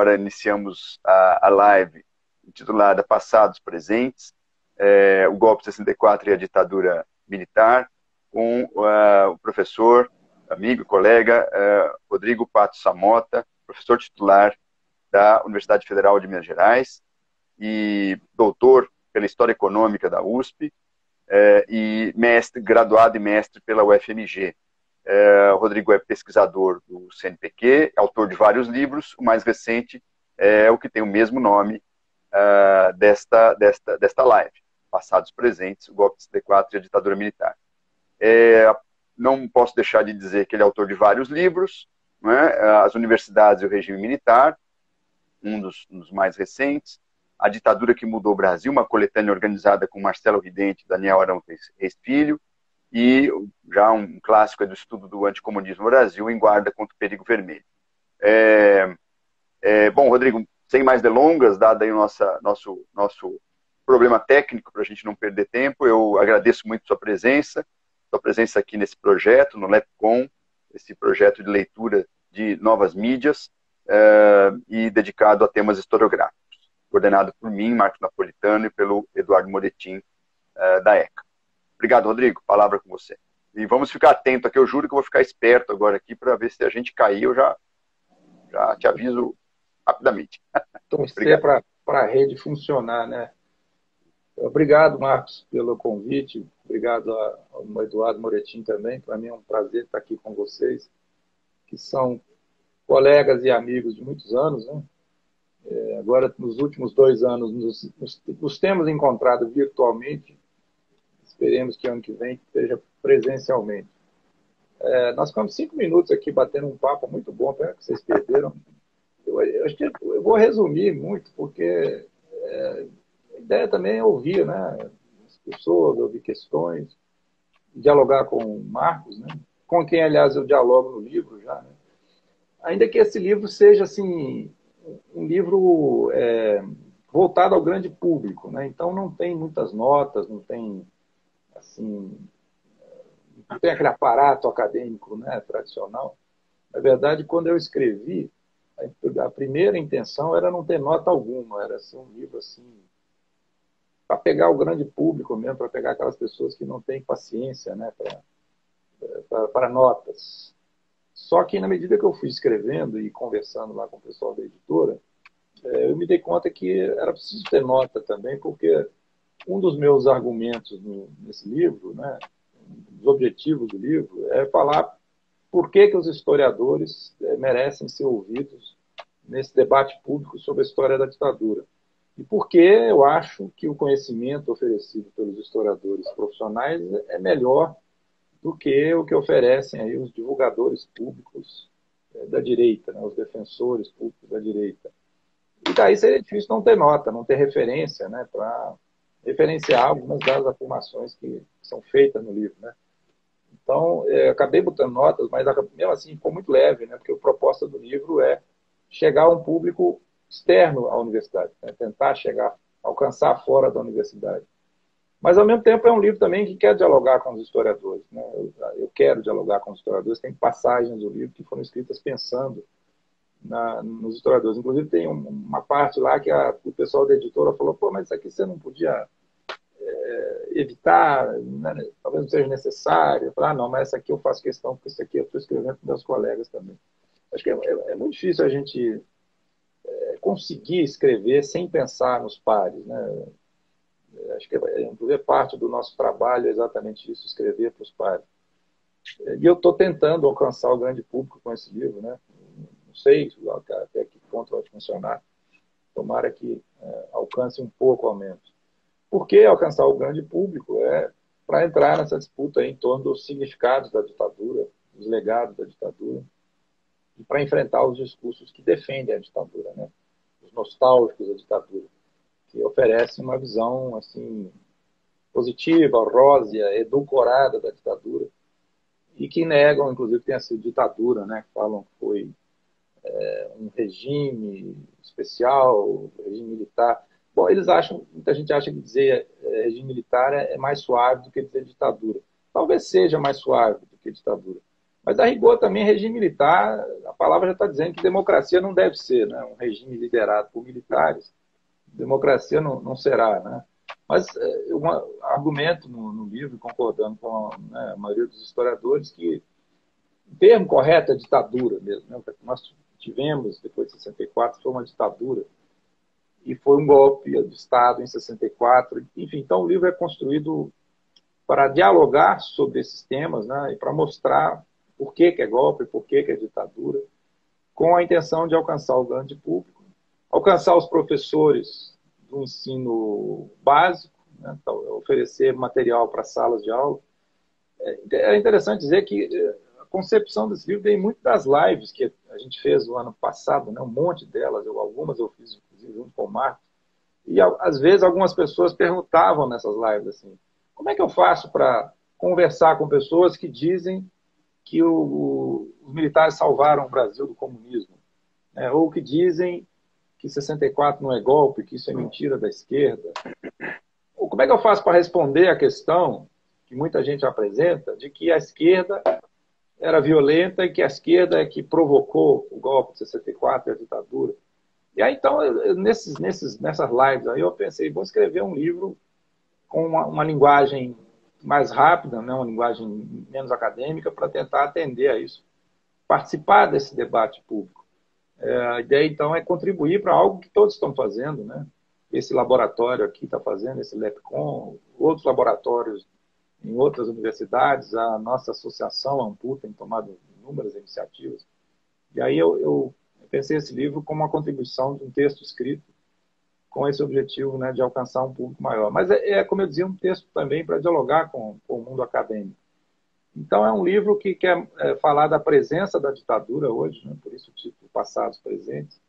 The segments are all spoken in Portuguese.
agora iniciamos a live intitulada Passados Presentes, o golpe de 64 e a ditadura militar, com o professor, amigo, colega, Rodrigo Pato Samota, professor titular da Universidade Federal de Minas Gerais e doutor pela História Econômica da USP, e mestre, graduado e mestre pela UFMG. O Rodrigo é pesquisador do CNPq, autor de vários livros. O mais recente é o que tem o mesmo nome desta live, Passados Presentes, o golpe de 64 e a ditadura militar. Não posso deixar de dizer que ele é autor de vários livros, né? As Universidades e o Regime Militar, um dos mais recentes, A Ditadura que Mudou o Brasil, uma coletânea organizada com Marcelo Ridente e Daniel Arão Reis Filho, e já um clássico do estudo do anticomunismo no Brasil, Em Guarda contra o Perigo Vermelho. Bom, Rodrigo, sem mais delongas, dado aí o nosso problema técnico, para a gente não perder tempo, eu agradeço muito sua presença aqui nesse projeto, no LabCom, esse projeto de leitura de novas mídias, e dedicado a temas historiográficos, coordenado por mim, Marcos Napolitano, e pelo Eduardo Moretim, da ECA. Obrigado, Rodrigo. Palavra com você. E vamos ficar atento aqui, eu juro que eu vou ficar esperto agora aqui para ver se a gente cair, eu já te aviso rapidamente. Torcer para a rede funcionar, né? Obrigado, Marcos, pelo convite. Obrigado ao Eduardo Moretim também. Para mim é um prazer estar aqui com vocês, que são colegas e amigos de muitos anos, né? Agora, nos últimos 2 anos, nos temos encontrado virtualmente. Esperemos que ano que vem seja presencialmente. Nós ficamos 5 minutos aqui batendo um papo muito bom, pena que vocês perderam. Eu vou resumir muito, porque a ideia também é ouvir, né, as pessoas, ouvir questões, dialogar com o Marcos, né, com quem, aliás, eu dialogo no livro já. Né. Ainda que esse livro seja assim, um livro voltado ao grande público, né, então não tem muitas notas, não tem assim, não tem aquele aparato acadêmico, né, tradicional. Na verdade, quando eu escrevi, a primeira intenção era não ter nota alguma, era ser um livro assim, para pegar o grande público mesmo, para pegar aquelas pessoas que não têm paciência, né, para notas. Só que, na medida que eu fui escrevendo e conversando lá com o pessoal da editora, eu me dei conta que era preciso ter nota também, porque um dos meus argumentos nesse livro, né, os objetivos do livro, é falar por que os historiadores merecem ser ouvidos nesse debate público sobre a história da ditadura. E por que eu acho que o conhecimento oferecido pelos historiadores profissionais é melhor do que o que oferecem aí os divulgadores públicos da direita, né, os defensores públicos da direita. E daí seria difícil não ter nota, não ter referência, né, para referenciar algumas das afirmações que são feitas no livro, né. Então, acabei botando notas, mas mesmo assim ficou muito leve, né, porque a proposta do livro é chegar a um público externo à universidade, né, tentar alcançar fora da universidade. Mas, ao mesmo tempo, é um livro também que quer dialogar com os historiadores. Né? Eu quero dialogar com os historiadores. Tem passagens do livro que foram escritas pensando nos historiadores. Inclusive, tem uma parte lá que o pessoal da editora falou, pô, mas isso aqui você não podia evitar, né? Talvez não seja necessário. Eu falei, não, mas essa aqui eu faço questão, porque isso aqui eu estou escrevendo com meus colegas também. Acho que é muito difícil a gente conseguir escrever sem pensar nos pares, né? Acho que inclusive parte do nosso trabalho é exatamente isso, escrever para os pares. E eu estou tentando alcançar o grande público com esse livro, né? Não sei até que ponto vai funcionar. Tomara que alcance um pouco ao menos. Por que alcançar o grande público? Para entrar nessa disputa em torno dos significados da ditadura, dos legados da ditadura, e para enfrentar os discursos que defendem a ditadura, né? Os nostálgicos da ditadura, que oferecem uma visão assim positiva, rósea, edulcorada da ditadura, e que negam, inclusive, que tenha sido ditadura, né? Falam que foi um regime especial, regime militar. Bom, muita gente acha que dizer regime militar é mais suave do que dizer ditadura. Talvez seja mais suave do que ditadura, Mas, a rigor, também, regime militar, a palavra já está dizendo que democracia não deve ser, né? Um regime liderado por militares, democracia não será, né? Mas um argumento no livro, concordando com, né, a maioria dos historiadores, que o termo correto é ditadura mesmo, né? O que nós tivemos depois de 64 foi uma ditadura, e foi um golpe de Estado em 64. Enfim, então o livro é construído para dialogar sobre esses temas, né, e para mostrar por que é golpe, por que é ditadura, com a intenção de alcançar o grande público, alcançar os professores do ensino básico, né, oferecer material para salas de aula. É interessante dizer que a concepção desse livro vem muito das lives que a gente fez no ano passado, né, um monte delas, algumas eu fiz inclusive junto com o Marcos, e às vezes algumas pessoas perguntavam nessas lives assim, como é que eu faço para conversar com pessoas que dizem que os militares salvaram o Brasil do comunismo, né? Ou que dizem que 64 não é golpe, que isso é mentira da esquerda? Ou como é que eu faço para responder a questão que muita gente apresenta de que a esquerda era violenta e que a esquerda é que provocou o golpe de 64 e a ditadura? E aí, então, nessas lives aí, eu pensei, vou escrever um livro com uma linguagem mais rápida, né, uma linguagem menos acadêmica, para tentar atender a isso, participar desse debate público. A ideia, então, é contribuir para algo que todos estão fazendo, né? Esse laboratório aqui está fazendo, esse LEPCON, outros laboratórios em outras universidades, a nossa associação, a AMPU, tem tomado inúmeras iniciativas. E aí eu pensei esse livro como uma contribuição de um texto escrito com esse objetivo, né, de alcançar um público maior. Mas como eu dizia, um texto também para dialogar com o mundo acadêmico. Então, é um livro que quer falar da presença da ditadura hoje, né, por isso o título Passados Presentes.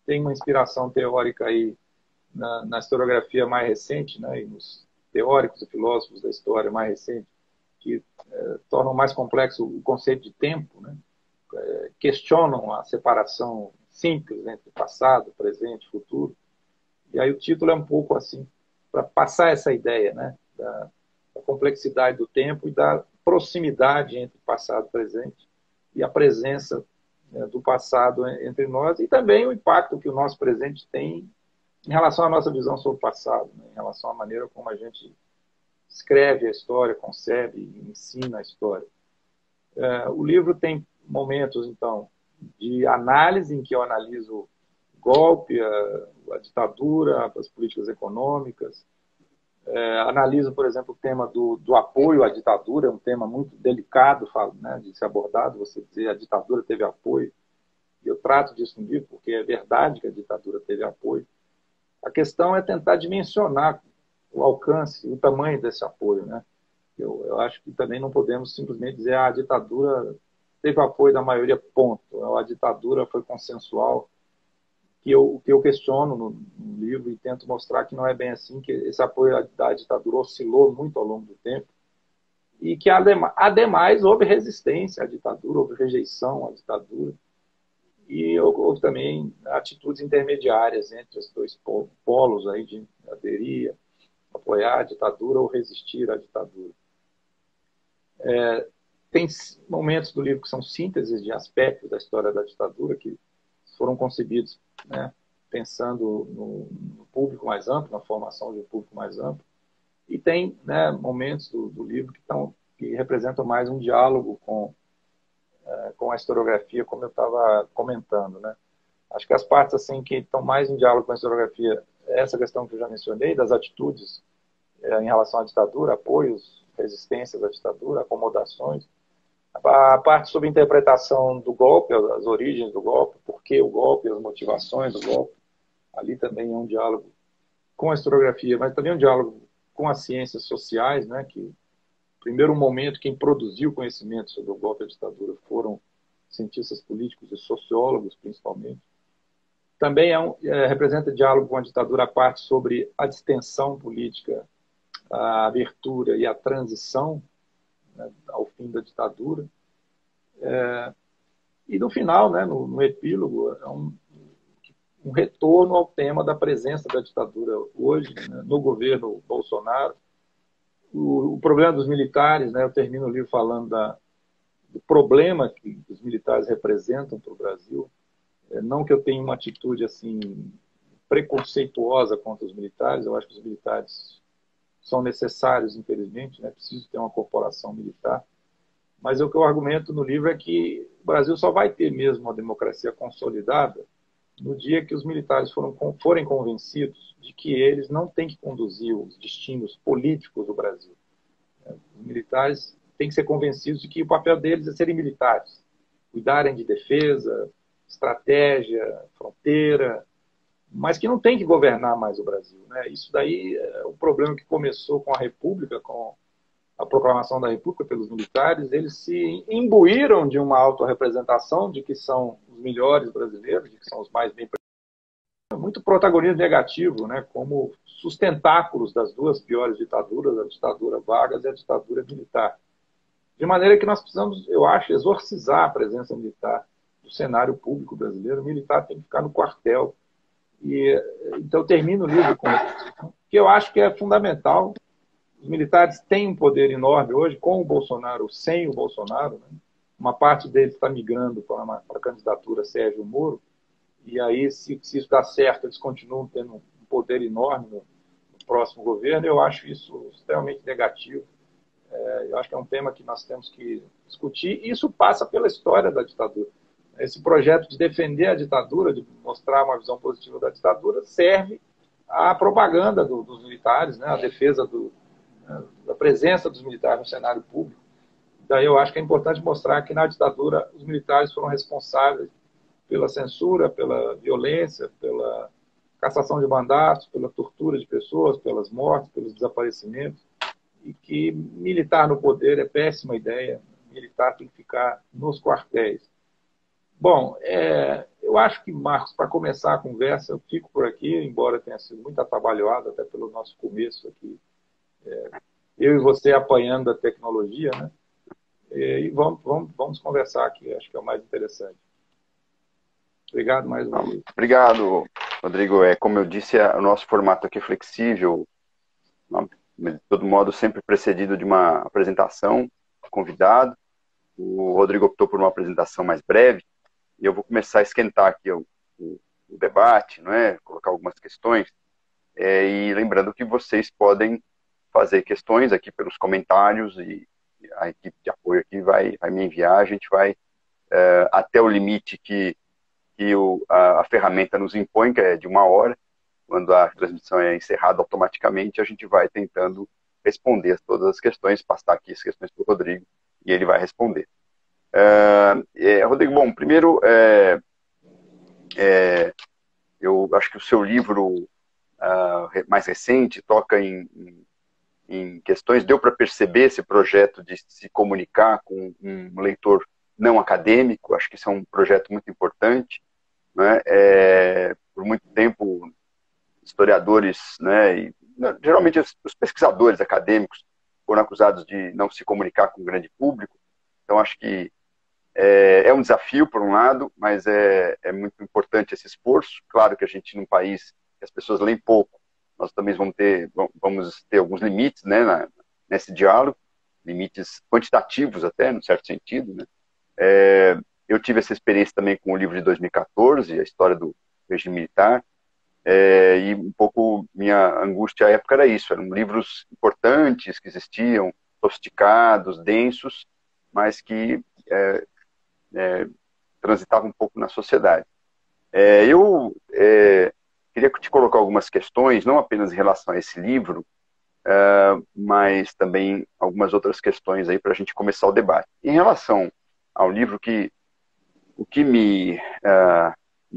Tem uma inspiração teórica aí na historiografia mais recente, né, e nos teóricos e filósofos da história mais recente, que tornam mais complexo o conceito de tempo, né, questionam a separação simples entre passado, presente e futuro. E aí o título é um pouco assim, para passar essa ideia, né, da complexidade do tempo e da proximidade entre passado e presente e a presença, né, do passado entre nós, e também o impacto que o nosso presente tem em relação à nossa visão sobre o passado, né, em relação à maneira como a gente escreve a história, concebe e ensina a história. O livro tem momentos, então, de análise, em que eu analiso o golpe, a ditadura, as políticas econômicas. Analiso, por exemplo, o tema do apoio à ditadura, é um tema muito delicado, né, de ser abordado, você dizer a ditadura teve apoio. Eu trato disso no livro, porque é verdade que a ditadura teve apoio. A questão é tentar dimensionar o alcance, o tamanho desse apoio, né? Eu acho que também não podemos simplesmente dizer a ditadura teve apoio da maioria, ponto. A ditadura foi consensual, que eu questiono no livro e tento mostrar que não é bem assim, que esse apoio da ditadura oscilou muito ao longo do tempo e que, ademais, houve resistência à ditadura, houve rejeição à ditadura e houve também atitudes intermediárias entre os dois polos aí de aderir, apoiar a ditadura ou resistir à ditadura. Tem momentos do livro que são sínteses de aspectos da história da ditadura que foram concebidos, né, pensando no público mais amplo, na formação de um público mais amplo. E tem, né, momentos do livro que representam mais um diálogo com a historiografia, como eu estava comentando, né? Acho que as partes assim que estão mais em diálogo com a historiografia é essa questão que eu já mencionei, das atitudes em relação à ditadura, apoios, resistências à ditadura, acomodações. A parte sobre interpretação do golpe, as origens do golpe, por que o golpe, as motivações do golpe. Ali também é um diálogo com a historiografia, mas também um diálogo com as ciências sociais, né, que, no primeiro momento, quem produziu conhecimento sobre o golpe e a ditadura foram cientistas políticos e sociólogos, principalmente. Também representa diálogo com a ditadura a parte sobre a distensão política, a abertura e a transição, né, ao fim da ditadura. E no final, né, no epílogo, é um retorno ao tema da presença da ditadura hoje, né, no governo Bolsonaro. O problema dos militares, né, eu termino o livro falando do problema que os militares representam para o Brasil. Não que eu tenha uma atitude assim preconceituosa contra os militares, eu acho que os militares são necessários, infelizmente, né? Preciso ter uma corporação militar. Mas o que eu argumento no livro é que o Brasil só vai ter mesmo uma democracia consolidada no dia que os militares forem convencidos de que eles não têm que conduzir os destinos políticos do Brasil. Os militares têm que ser convencidos de que o papel deles é serem militares, cuidarem de defesa, estratégia, fronteira, mas que não tem que governar mais o Brasil, né? Isso daí é o problema que começou com a República, com a proclamação da República pelos militares. Eles se imbuíram de uma autorrepresentação de que são os melhores brasileiros, de que são os mais bem preparados. Muito protagonismo negativo, né? Como sustentáculos das duas piores ditaduras, a ditadura Vargas e a ditadura militar. De maneira que nós precisamos, eu acho, exorcizar a presença militar do cenário público brasileiro. O militar tem que ficar no quartel. Então, eu termino o livro com isso, que eu acho que é fundamental. Os militares têm um poder enorme hoje, com o Bolsonaro, sem o Bolsonaro, né? Uma parte deles está migrando para a candidatura Sérgio Moro, e aí, se isso dá certo, eles continuam tendo um poder enorme no próximo governo. Eu acho isso extremamente negativo. Eu acho que é um tema que nós temos que discutir, e isso passa pela história da ditadura. Esse projeto de defender a ditadura, de mostrar uma visão positiva da ditadura, serve à propaganda dos militares, né? À defesa da presença dos militares no cenário público. Daí eu acho que é importante mostrar que na ditadura os militares foram responsáveis pela censura, pela violência, pela cassação de mandatos, pela tortura de pessoas, pelas mortes, pelos desaparecimentos, e que militar no poder é péssima ideia. Militar tem que ficar nos quartéis. Bom, eu acho que, Marcos, para começar a conversa, eu fico por aqui, embora tenha sido muito atabalhoado até pelo nosso começo aqui, eu e você apanhando a tecnologia, né? E vamos conversar aqui, acho que é o mais interessante. Obrigado mais uma vez. Obrigado, Rodrigo. Como eu disse, o nosso formato aqui é flexível, de todo modo, sempre precedido de uma apresentação, convidado. O Rodrigo optou por uma apresentação mais breve, e eu vou começar a esquentar aqui o debate, não é? Colocar algumas questões, e lembrando que vocês podem fazer questões aqui pelos comentários, e a equipe de apoio aqui vai me enviar. A gente vai até o limite que a ferramenta nos impõe, que é de 1 hora. Quando a transmissão é encerrada automaticamente, a gente vai tentando responder todas as questões, passar aqui as questões para o Rodrigo, e ele vai responder. Rodrigo, bom, primeiro, eu acho que o seu livro mais recente toca em questões, deu para perceber esse projeto de se comunicar com um leitor não acadêmico. Acho que isso é um projeto muito importante, né? Por muito tempo, historiadores, né, e geralmente os pesquisadores acadêmicos foram acusados de não se comunicar com o grande público. Então, acho que é um desafio, por um lado, mas é muito importante esse esforço. Claro que a gente, num país que as pessoas leem pouco, nós também vamos ter alguns limites, né, nesse diálogo, limites quantitativos até, num certo sentido, né? Eu tive essa experiência também com o livro de 2014, a história do regime militar, e um pouco minha angústia à época era isso. Eram livros importantes que existiam, sofisticados, densos, mas que transitavam um pouco na sociedade. Eu queria te colocar algumas questões, não apenas em relação a esse livro, mas também algumas outras questões aí para a gente começar o debate. Em relação ao livro, o que me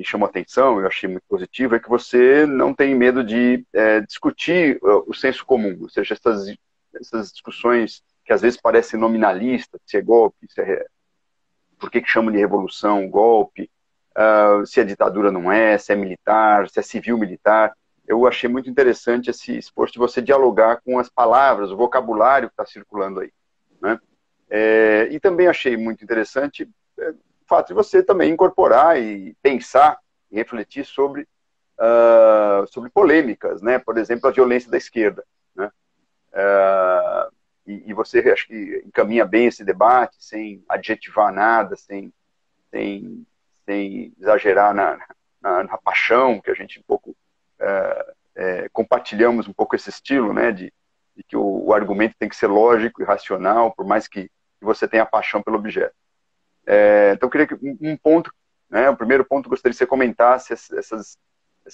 chamou a atenção, eu achei muito positivo, é que você não tem medo de discutir o senso comum, ou seja, essas discussões que às vezes parecem nominalistas, se é golpe, por que chamam de revolução, golpe, se é ditadura não é, se é militar, se é civil-militar. Eu achei muito interessante esse esforço de você dialogar com as palavras, o vocabulário que está circulando aí, né? E também achei muito interessante o fato de você também incorporar e pensar e refletir sobre polêmicas, né? Por exemplo, a violência da esquerda, né? e você acho que encaminha bem esse debate, sem adjetivar nada, sem, sem exagerar na paixão, que a gente um pouco compartilhamos um pouco esse estilo, né, de que o argumento tem que ser lógico e racional, por mais que você tenha paixão pelo objeto. Então, eu queria que um ponto, né, o primeiro ponto, gostaria que você comentasse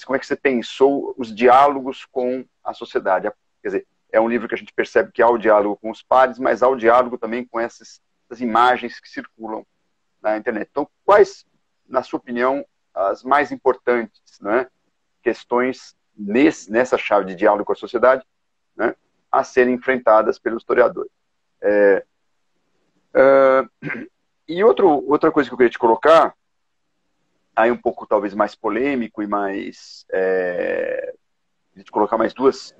como é que você pensou os diálogos com a sociedade. Quer dizer, é um livro que a gente percebe que há o diálogo com os pares, mas há o diálogo também com essas imagens que circulam na internet. Então, quais, na sua opinião, as mais importantes, né, questões nessa chave de diálogo com a sociedade, né, a serem enfrentadas pelos historiadores? E outra coisa que eu queria te colocar, aí um pouco talvez mais polêmico e mais... te colocar mais duas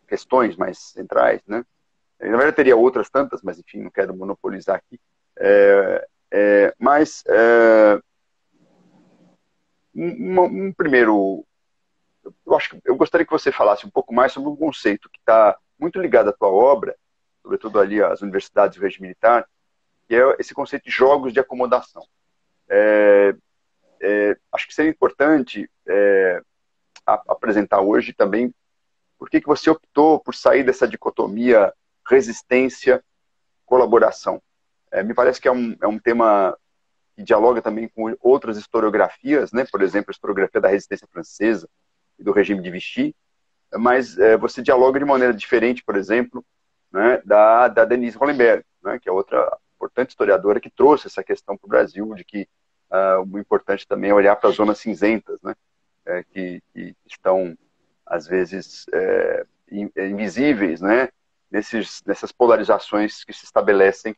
questões mais centrais, né? Na verdade, teria outras tantas, mas enfim, não quero monopolizar aqui. Um primeiro... eu gostaria que você falasse um pouco mais sobre um conceito que está muito ligado à tua obra, sobretudo ali às universidades do regime militar, que é esse conceito de jogos de acomodação. Acho que seria importante apresentar hoje também por que você optou por sair dessa dicotomia resistência-colaboração. Me parece que é um tema que dialoga também com outras historiografias, né? Por exemplo, a historiografia da resistência francesa e do regime de Vichy, mas você dialoga de maneira diferente, por exemplo, né, da Denise Hollenberg, né, que é outra importante historiadora que trouxe essa questão para o Brasil, de que o importante também é olhar para as zonas cinzentas, né, que estão, às vezes, invisíveis, né, nessas polarizações que se estabelecem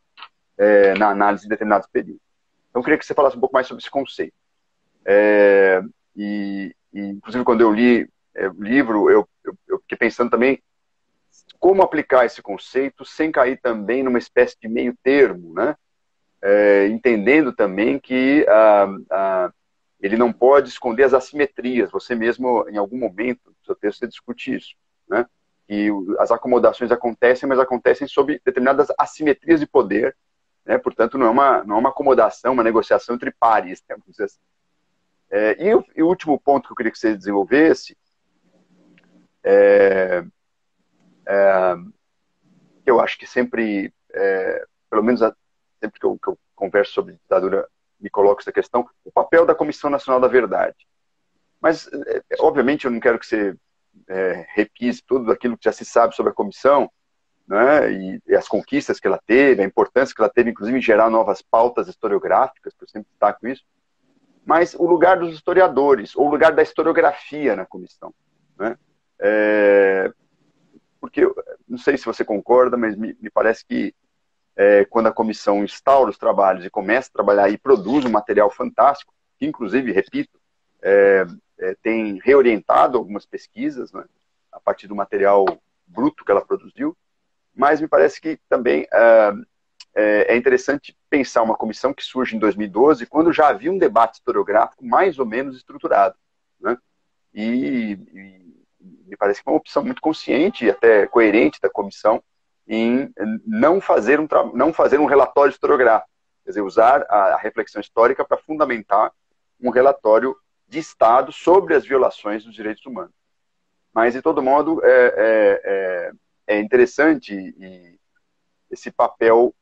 na análise de determinados períodos. Então, eu queria que você falasse um pouco mais sobre esse conceito. Inclusive, quando eu li o livro, eu fiquei pensando também como aplicar esse conceito sem cair também numa espécie de meio termo, né? Entendendo também que ele não pode esconder as assimetrias. Você mesmo, em algum momento do seu texto, você discute isso, né? E as acomodações acontecem, mas acontecem sob determinadas assimetrias de poder, né? Portanto, não é uma acomodação, uma negociação entre pares, né? Vamos dizer assim. E o último ponto que eu queria que você desenvolvesse que eu acho que sempre, pelo menos sempre que eu converso sobre ditadura, me coloco essa questão, o papel da Comissão Nacional da Verdade. Mas, obviamente, eu não quero que você repise tudo aquilo que já se sabe sobre a comissão, né, e as conquistas que ela teve, a importância que ela teve, inclusive, em gerar novas pautas historiográficas, que eu sempre destaco isso, mas o lugar dos historiadores, ou o lugar da historiografia na comissão, né? Porque, não sei se você concorda, mas me parece que quando a comissão instaura os trabalhos e começa a trabalhar e produz um material fantástico, que inclusive, repito, tem reorientado algumas pesquisas, né, a partir do material bruto que ela produziu, mas me parece que também é interessante pensar uma comissão que surge em 2012, quando já havia um debate historiográfico mais ou menos estruturado, né? E me parece que é uma opção muito consciente e até coerente da comissão em não fazer um relatório historiográfico, quer dizer, usar a reflexão histórica para fundamentar um relatório de Estado sobre as violações dos direitos humanos. Mas, de todo modo, é interessante esse papel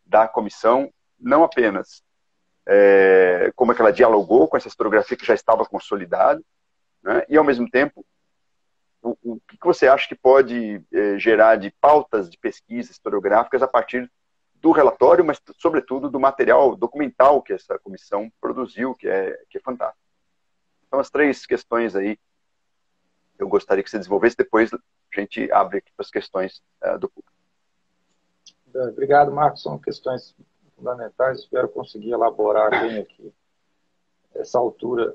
da comissão, não apenas como é que ela dialogou com essa historiografia que já estava consolidada, né, e, ao mesmo tempo, o que você acha que pode gerar de pautas de pesquisa historiográficas a partir do relatório, mas, sobretudo, do material documental que essa comissão produziu, que é fantástico. Então, as três questões aí eu gostaria que você desenvolvesse, depois a gente abre aqui para as questões do público. Obrigado, Marcos. São questões fundamentais. Espero conseguir elaborar bem aqui essa altura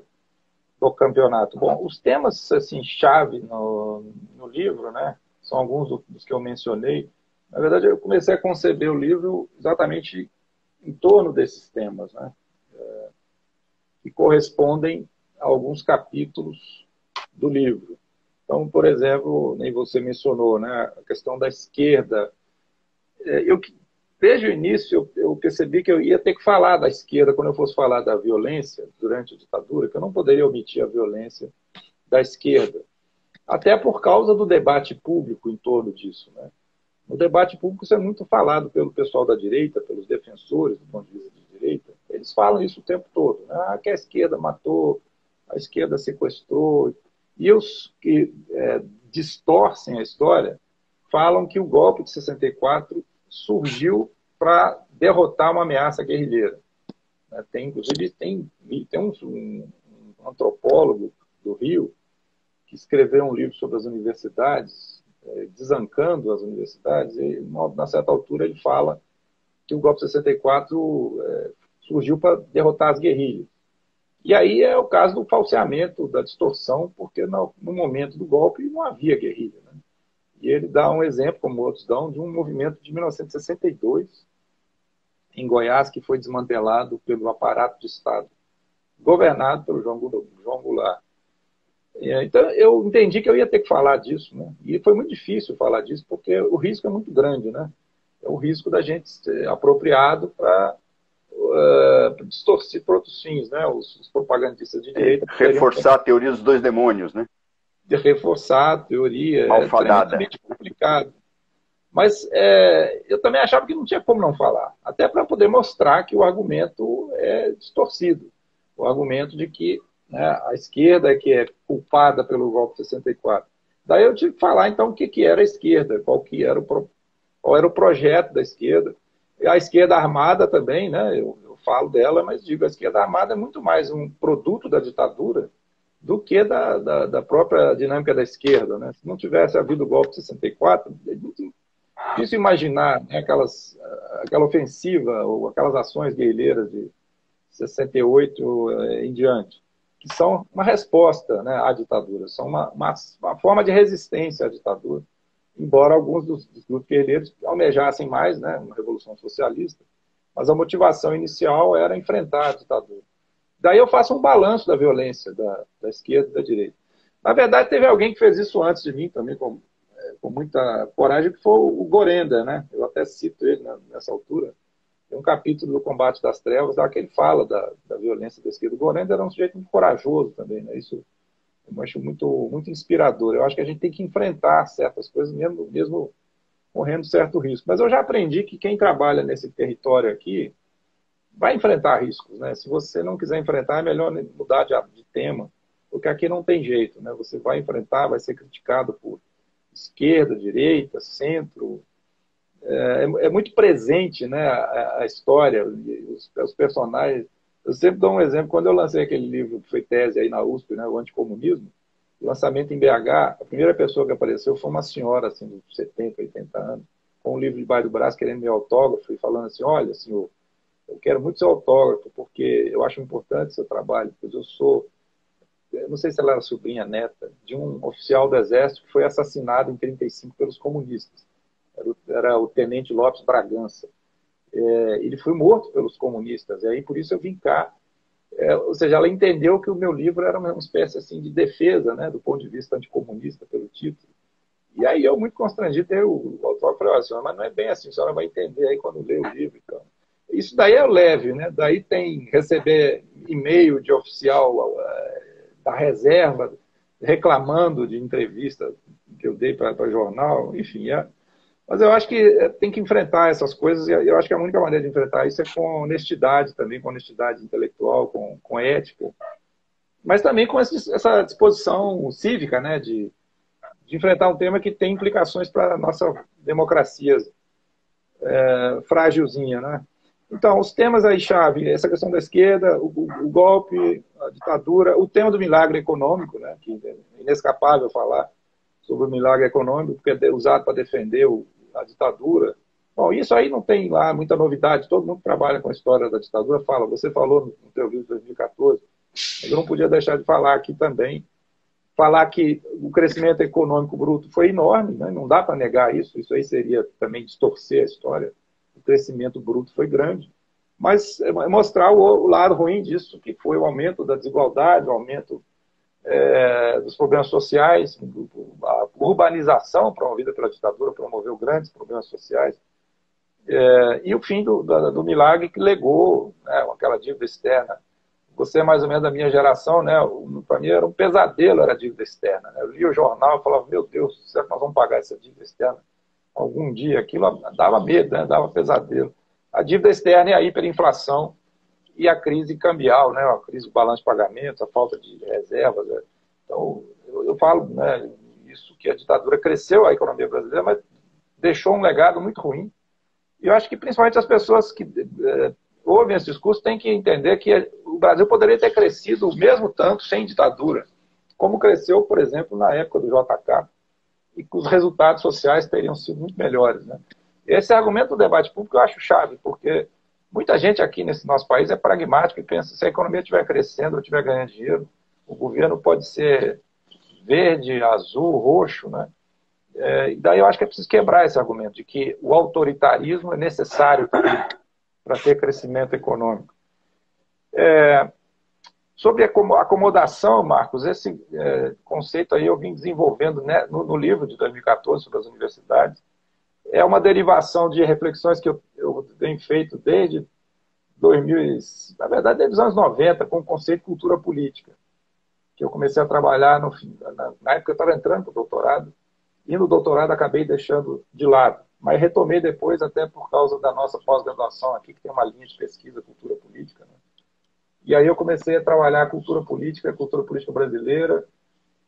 do campeonato. Bom, os temas assim chave no livro, né, são alguns dos que eu mencionei. Na verdade, eu comecei a conceber o livro exatamente em torno desses temas, né, que correspondem a alguns capítulos do livro. Então, por exemplo, nem você mencionou, né, a questão da esquerda eu, desde o início, eu percebi que eu ia ter que falar da esquerda quando eu fosse falar da violência durante a ditadura, que eu não poderia omitir a violência da esquerda, até por causa do debate público em torno disso, né? No debate público isso é muito falado pelo pessoal da direita, pelos defensores do ponto de vista de direita. Eles falam isso o tempo todo, né? Ah, que a esquerda matou, a esquerda sequestrou. E os que distorcem a história falam que o golpe de 64 surgiu para derrotar uma ameaça guerrilheira. Inclusive, tem um antropólogo do Rio que escreveu um livro sobre as universidades, desancando as universidades, e, na certa altura, ele fala que o golpe de 64 surgiu para derrotar as guerrilhas. E aí é o caso do falseamento, da distorção, porque no momento do golpe não havia guerrilha, né? E ele dá um exemplo, como outros dão, de um movimento de 1962, em Goiás, que foi desmantelado pelo aparato de Estado, governado pelo João Goulart. Então, eu entendi que eu ia ter que falar disso, né? E foi muito difícil falar disso, porque o risco é muito grande, né? É o risco da gente ser apropriado para distorcer para outros fins, né? Os propagandistas de direita... Reforçar a teoria dos dois demônios, né? De reforçar a teoria malfadada. É extremamente complicado. Mas eu também achava que não tinha como não falar, até para poder mostrar que o argumento é distorcido. O argumento de que, né, a esquerda é que é culpada pelo golpe de 64. Daí eu tive que falar, então, o que era a esquerda, qual era o projeto da esquerda. E a esquerda armada também, né, eu falo dela, mas digo, a esquerda armada é muito mais um produto da ditadura do que da própria dinâmica da esquerda, né? Se não tivesse havido o golpe de 64, é muito difícil imaginar, né, aquela ofensiva ou aquelas ações guerrilheiras de 68 em diante, que são uma resposta, né, à ditadura, são uma forma de resistência à ditadura, embora alguns dos grupos guerrilheiros almejassem mais, né, uma revolução socialista, mas a motivação inicial era enfrentar a ditadura. Daí eu faço um balanço da violência da esquerda e da direita. Na verdade, teve alguém que fez isso antes de mim também, com muita coragem, que foi o Gorenda, né? Eu até cito ele nessa altura. Tem um capítulo do Combate das Trevas, lá que ele fala da violência da esquerda. O Gorenda era um sujeito muito corajoso também, né? Isso eu acho muito, muito inspirador. Eu acho que a gente tem que enfrentar certas coisas, mesmo correndo certo risco. Mas eu já aprendi que quem trabalha nesse território aqui vai enfrentar riscos, né? Se você não quiser enfrentar, é melhor mudar de tema, porque aqui não tem jeito, né? Você vai enfrentar, vai ser criticado por esquerda, direita, centro. É muito presente, né, a história, os personagens. Eu sempre dou um exemplo. Quando eu lancei aquele livro que foi tese aí na USP, né, o Anticomunismo, o lançamento em BH, a primeira pessoa que apareceu foi uma senhora assim, de 70, 80 anos, com um livro debaixo do braço, querendo meu autógrafo, e falando assim: olha, senhor, eu quero muito seu autógrafo, porque eu acho importante seu trabalho, pois eu não sei se ela era sobrinha, neta, de um oficial do Exército que foi assassinado em 1935 pelos comunistas. Era o Tenente Lopes Bragança. Ele foi morto pelos comunistas, e aí por isso eu vim cá. Ou seja, ela entendeu que o meu livro era uma espécie assim, de defesa, né, do ponto de vista anticomunista, pelo título. E aí eu, muito constrangido, ter o autógrafo, falei: olha, senhora, mas não é bem assim, a senhora vai entender aí quando ler o livro. Então. Isso daí é leve, né? Daí tem receber e-mail de oficial da reserva reclamando de entrevista que eu dei para jornal, enfim. Mas eu acho que tem que enfrentar essas coisas, e eu acho que a única maneira de enfrentar isso é com honestidade também, com honestidade intelectual, com ética, mas também com essa disposição cívica, né, de enfrentar um tema que tem implicações para a nossa democracia frágilzinha, né? Então, os temas aí chave, essa questão da esquerda, o golpe, a ditadura, o tema do milagre econômico, né, que é inescapável falar sobre o milagre econômico, porque é usado para defender a ditadura. Bom, isso aí não tem lá muita novidade, todo mundo que trabalha com a história da ditadura fala. Você falou no seu vídeo de 2014, mas eu não podia deixar de falar aqui também, falar que o crescimento econômico bruto foi enorme, né? Não dá para negar isso, isso aí seria também distorcer a história. O crescimento bruto foi grande, mas mostrar o lado ruim disso, que foi o aumento da desigualdade, o aumento dos problemas sociais, a urbanização promovida pela ditadura promoveu grandes problemas sociais, E o fim do milagre que legou, né, aquela dívida externa. Você é mais ou menos da minha geração, né? Para mim era um pesadelo, era a dívida externa. Né? Eu lia o jornal e falava, meu Deus, será que nós vamos pagar essa dívida externa algum dia? Aquilo dava medo, né? Dava pesadelo. A dívida externa é a hiperinflação e a crise cambial, né? A crise do balanço de pagamentos, a falta de reservas. Né? Então, eu falo, né, isso que a ditadura cresceu a economia brasileira, mas deixou um legado muito ruim. E eu acho que principalmente as pessoas que ouvem esse discurso têm que entender que o Brasil poderia ter crescido o mesmo tanto sem ditadura, como cresceu, por exemplo, na época do JK, e que os resultados sociais teriam sido muito melhores. Né? Esse argumento do debate público eu acho chave, porque muita gente aqui nesse nosso país é pragmática e pensa, se a economia estiver crescendo ou estiver ganhando dinheiro, o governo pode ser verde, azul, roxo, né? E daí eu acho que é preciso quebrar esse argumento de que o autoritarismo é necessário para ter crescimento econômico. Sobre acomodação, Marcos, esse conceito aí eu vim desenvolvendo, né, no livro de 2014 sobre as universidades. É uma derivação de reflexões que eu tenho feito desde 2000, na verdade desde os anos 90, com o conceito de cultura política, que eu comecei a trabalhar na época que eu estava entrando para o doutorado, e no doutorado acabei deixando de lado, mas retomei depois até por causa da nossa pós-graduação aqui, que tem uma linha de pesquisa, cultura política, né? E aí eu comecei a trabalhar a cultura política brasileira,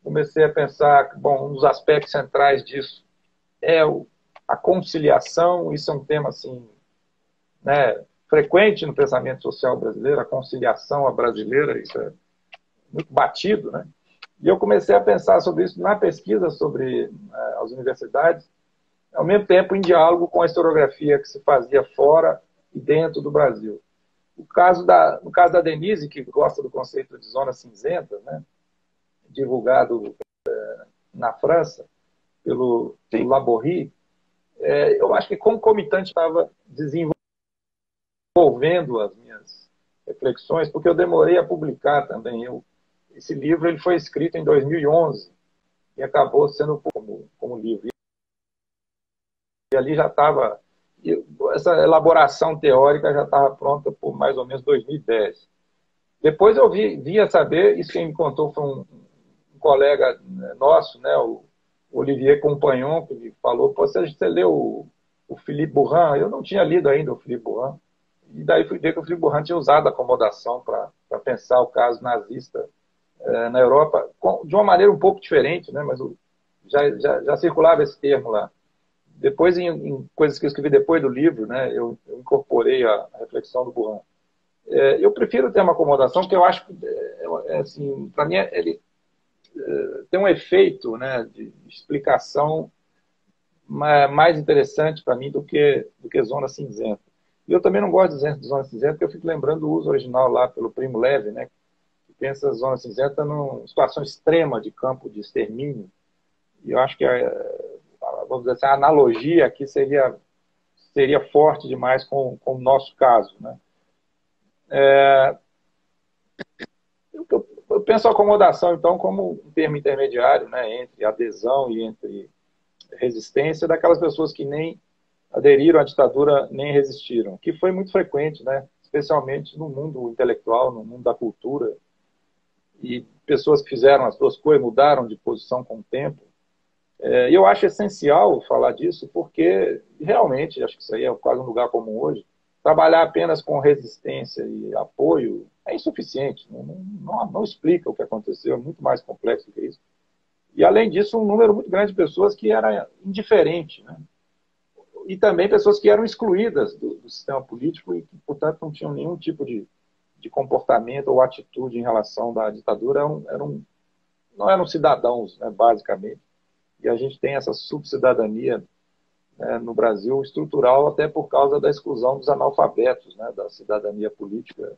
comecei a pensar, bom, um dos aspectos centrais disso é a conciliação, isso é um tema assim, né, frequente no pensamento social brasileiro, a conciliação brasileira, isso é muito batido, né? E eu comecei a pensar sobre isso na pesquisa sobre as universidades, ao mesmo tempo em diálogo com a historiografia que se fazia fora e dentro do Brasil. No caso da Denise, que gosta do conceito de zona cinzenta, né, divulgado na França pelo Laborie, eu acho que concomitante estava desenvolvendo as minhas reflexões, porque eu demorei a publicar também. Esse livro ele foi escrito em 2011 e acabou sendo como livro. E ali já estava, essa elaboração teórica já estava pronta por mais ou menos 2010. Depois eu vi a saber, isso quem me contou foi um colega nosso, né, o Olivier Compagnon, que me falou, pô, você leu o Philippe Bourrin? Eu não tinha lido ainda o Philippe Bourrin. E daí fui ver que o Philippe Bourrin tinha usado a acomodação para pensar o caso nazista na Europa, de uma maneira um pouco diferente, né, mas já circulava esse termo lá. Depois, em coisas que eu escrevi depois do livro, né, eu incorporei a reflexão do Bourrin. Eu prefiro ter uma acomodação, porque eu acho que, assim, para mim, ele tem um efeito, né, de explicação mais interessante para mim do que zona cinzenta. E eu também não gosto de zona cinzenta, porque eu fico lembrando do uso original lá pelo Primo Levi, né, que pensa a zona cinzenta numa situação extrema de campo de extermínio. E eu acho que, vamos dizer assim, a analogia aqui seria forte demais com o nosso caso, né? Eu penso a acomodação, então, como um termo intermediário, né, entre adesão e entre resistência daquelas pessoas que nem aderiram à ditadura nem resistiram, que foi muito frequente, né, especialmente no mundo intelectual, no mundo da cultura, e pessoas que fizeram as duas coisas, mudaram de posição com o tempo. E eu acho essencial falar disso, porque realmente, acho que isso aí é quase um lugar comum hoje, trabalhar apenas com resistência e apoio é insuficiente, não explica o que aconteceu, é muito mais complexo do que isso. E, além disso, um número muito grande de pessoas que era indiferente, né? E também pessoas que eram excluídas do sistema político e que, portanto, não tinham nenhum tipo de comportamento ou atitude em relação à ditadura, não eram cidadãos, né, basicamente. E a gente tem essa subcidadania, né, no Brasil estrutural, até por causa da exclusão dos analfabetos, né, da cidadania política,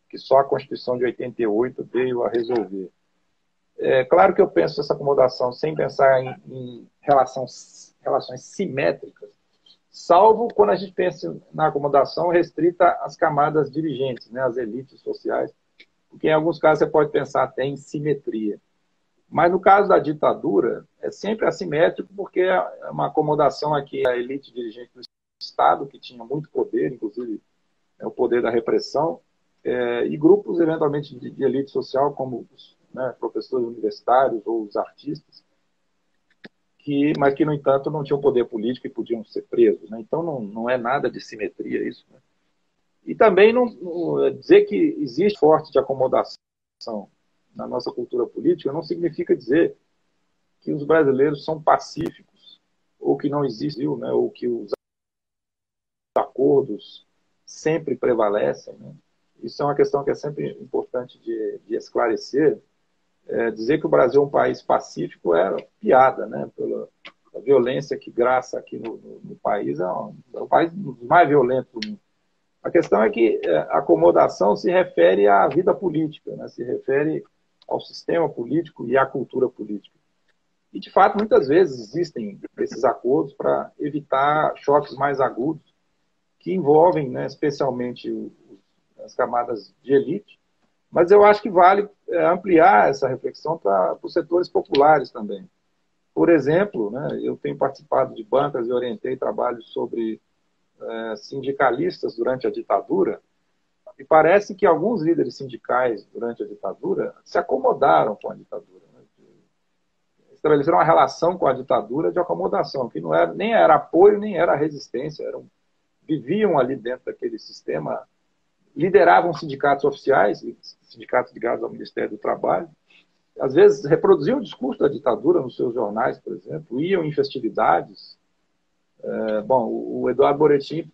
que só a Constituição de 88 veio a resolver. Claro que eu penso essa acomodação sem pensar em relações simétricas, salvo quando a gente pensa na acomodação restrita às camadas dirigentes, né, às elites sociais, porque em alguns casos você pode pensar até em simetria. Mas no caso da ditadura, é sempre assimétrico, porque é uma acomodação aqui, a elite dirigente do Estado, que tinha muito poder, inclusive o poder da repressão, e grupos, eventualmente, de elite social, como os, né, professores universitários ou os artistas, mas que, no entanto, não tinham poder político e podiam ser presos. Né? Então, não é nada de simetria isso. Né? E também dizer que existe forte de acomodação na nossa cultura política não significa dizer que os brasileiros são pacíficos, ou que não existe, né, ou que os acordos sempre prevalecem. Né? Isso é uma questão que é sempre importante de esclarecer. Dizer que o Brasil é um país pacífico é piada, né? Pela violência que graça aqui no país, é o país mais violento do mundo. A questão é que a acomodação se refere à vida política, né? Se refere ao sistema político e à cultura política. E, de fato, muitas vezes existem esses acordos para evitar choques mais agudos que envolvem, né, especialmente as camadas de elite, mas eu acho que vale ampliar essa reflexão para os setores populares também. Por exemplo, né, eu tenho participado de bancas e orientei trabalhos sobre sindicalistas durante a ditadura, e parece que alguns líderes sindicais durante a ditadura se acomodaram com a ditadura. Né? Estabeleceram uma relação com a ditadura de acomodação, que nem era apoio, nem era resistência, viviam ali dentro daquele sistema, lideravam sindicatos oficiais, sindicatos ligados ao Ministério do Trabalho, às vezes reproduziam o discurso da ditadura nos seus jornais, por exemplo, iam em festividades. Bom, o Eduardo Moretti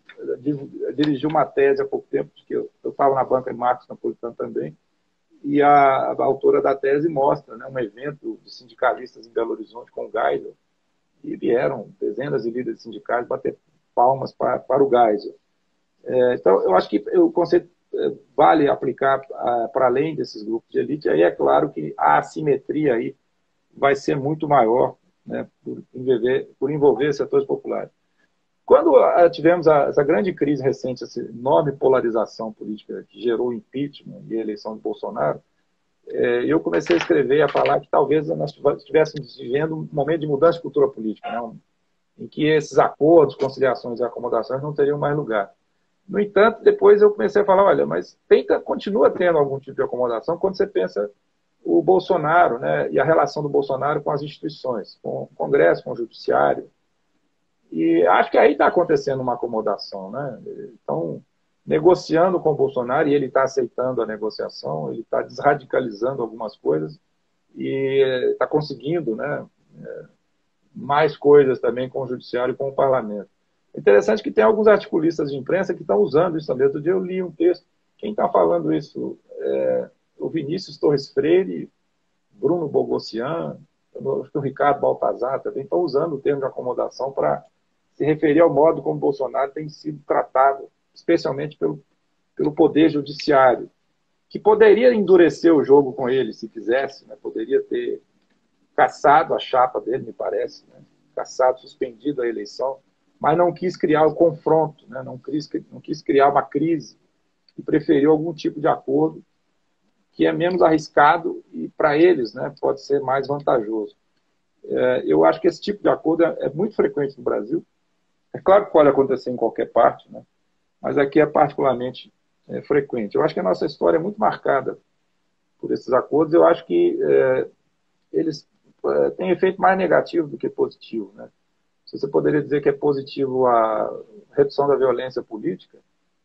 dirigiu uma tese há pouco tempo, que eu estava na banca de Marcos Napolitano também, e a autora da tese mostra, né, um evento de sindicalistas em Belo Horizonte com o Geisel, e vieram dezenas de líderes sindicais bater palmas para o Geisel. Então, eu acho que o conceito vale aplicar para além desses grupos de elite. Aí é claro que a assimetria aí vai ser muito maior, né, por envolver setores populares. Quando tivemos essa grande crise recente, essa enorme polarização política que gerou o impeachment e a eleição de Bolsonaro, eu comecei a escrever, a falar que talvez nós estivéssemos vivendo um momento de mudança de cultura política, né, em que esses acordos, conciliações e acomodações não teriam mais lugar. No entanto, depois eu comecei a falar, olha, mas continua tendo algum tipo de acomodação quando você pensa o Bolsonaro, né, e a relação do Bolsonaro com as instituições, com o Congresso, com o Judiciário. E acho que aí está acontecendo uma acomodação. Né? Então, negociando com o Bolsonaro, e ele está aceitando a negociação, ele está desradicalizando algumas coisas e está conseguindo, né, mais coisas também com o Judiciário e com o Parlamento. É interessante que tem alguns articulistas de imprensa que estão usando isso também. Outro dia eu li um texto. Quem está falando isso o Vinícius Torres Freire, Bruno Bogossian, o Ricardo Baltazar também estão usando o termo de acomodação para se referir ao modo como Bolsonaro tem sido tratado, especialmente pelo Poder Judiciário, que poderia endurecer o jogo com ele, se quisesse, né? Poderia ter cassado a chapa dele, me parece, né? Cassado, suspendido a eleição, mas não quis criar o confronto, né? não quis criar uma crise e preferiu algum tipo de acordo que é menos arriscado e, para eles, né, pode ser mais vantajoso. Eu acho que esse tipo de acordo é muito frequente no Brasil. É claro que pode acontecer em qualquer parte, né? Mas aqui é particularmente frequente. Eu acho que a nossa história é muito marcada por esses acordos. Eu acho que eles têm efeito mais negativo do que positivo. Né? Se você poderia dizer que é positivo a redução da violência política,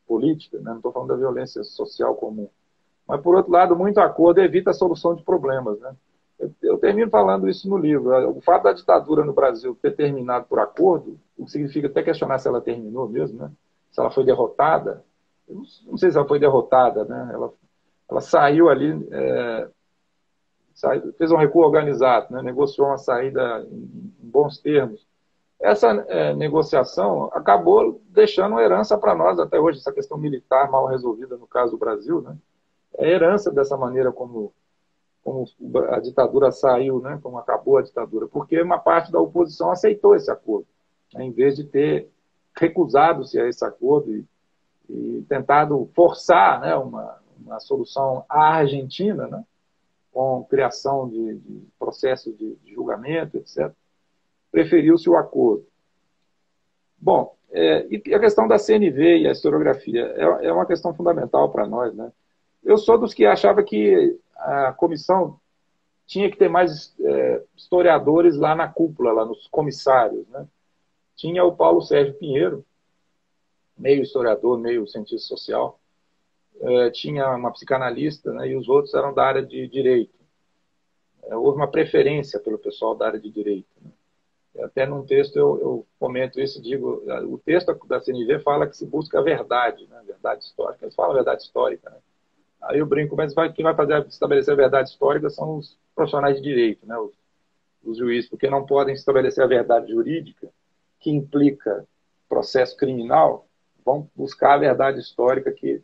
né? Não estou falando da violência social comum. Mas, por outro lado, muito acordo evita a solução de problemas. Né? Eu termino falando isso no livro. O fato da ditadura no Brasil ter terminado por acordo, o que significa até questionar se ela terminou mesmo, né? Se ela foi derrotada. Eu não sei se ela foi derrotada. Né? Ela saiu ali, fez um recuo organizado, né? Negociou uma saída em bons termos. Essa negociação acabou deixando uma herança para nós até hoje, essa questão militar mal resolvida no caso do Brasil, né? É a herança dessa maneira como a ditadura saiu, né? Como acabou a ditadura, porque uma parte da oposição aceitou esse acordo, né? Em vez de ter recusado-se a esse acordo e tentado forçar, né, uma solução à Argentina, né? Com criação de processos de julgamento, etc., preferiu-se o acordo. Bom, E a questão da CNV e a historiografia é uma questão fundamental para nós, né? Eu sou dos que achava que a comissão tinha que ter mais historiadores lá na cúpula, lá nos comissários, né? Tinha o Paulo Sérgio Pinheiro, meio historiador, meio cientista social, tinha uma psicanalista, né? E os outros eram da área de direito. Houve uma preferência pelo pessoal da área de direito, né? Até num texto eu comento isso, digo, o texto da CNV fala que se busca a verdade, né? Verdade histórica. Eles falam verdade histórica, né? Aí eu brinco, mas quem vai estabelecer a verdade histórica são os profissionais de direito, né? Os juízes, porque não podem estabelecer a verdade jurídica, que implica processo criminal, vão buscar a verdade histórica que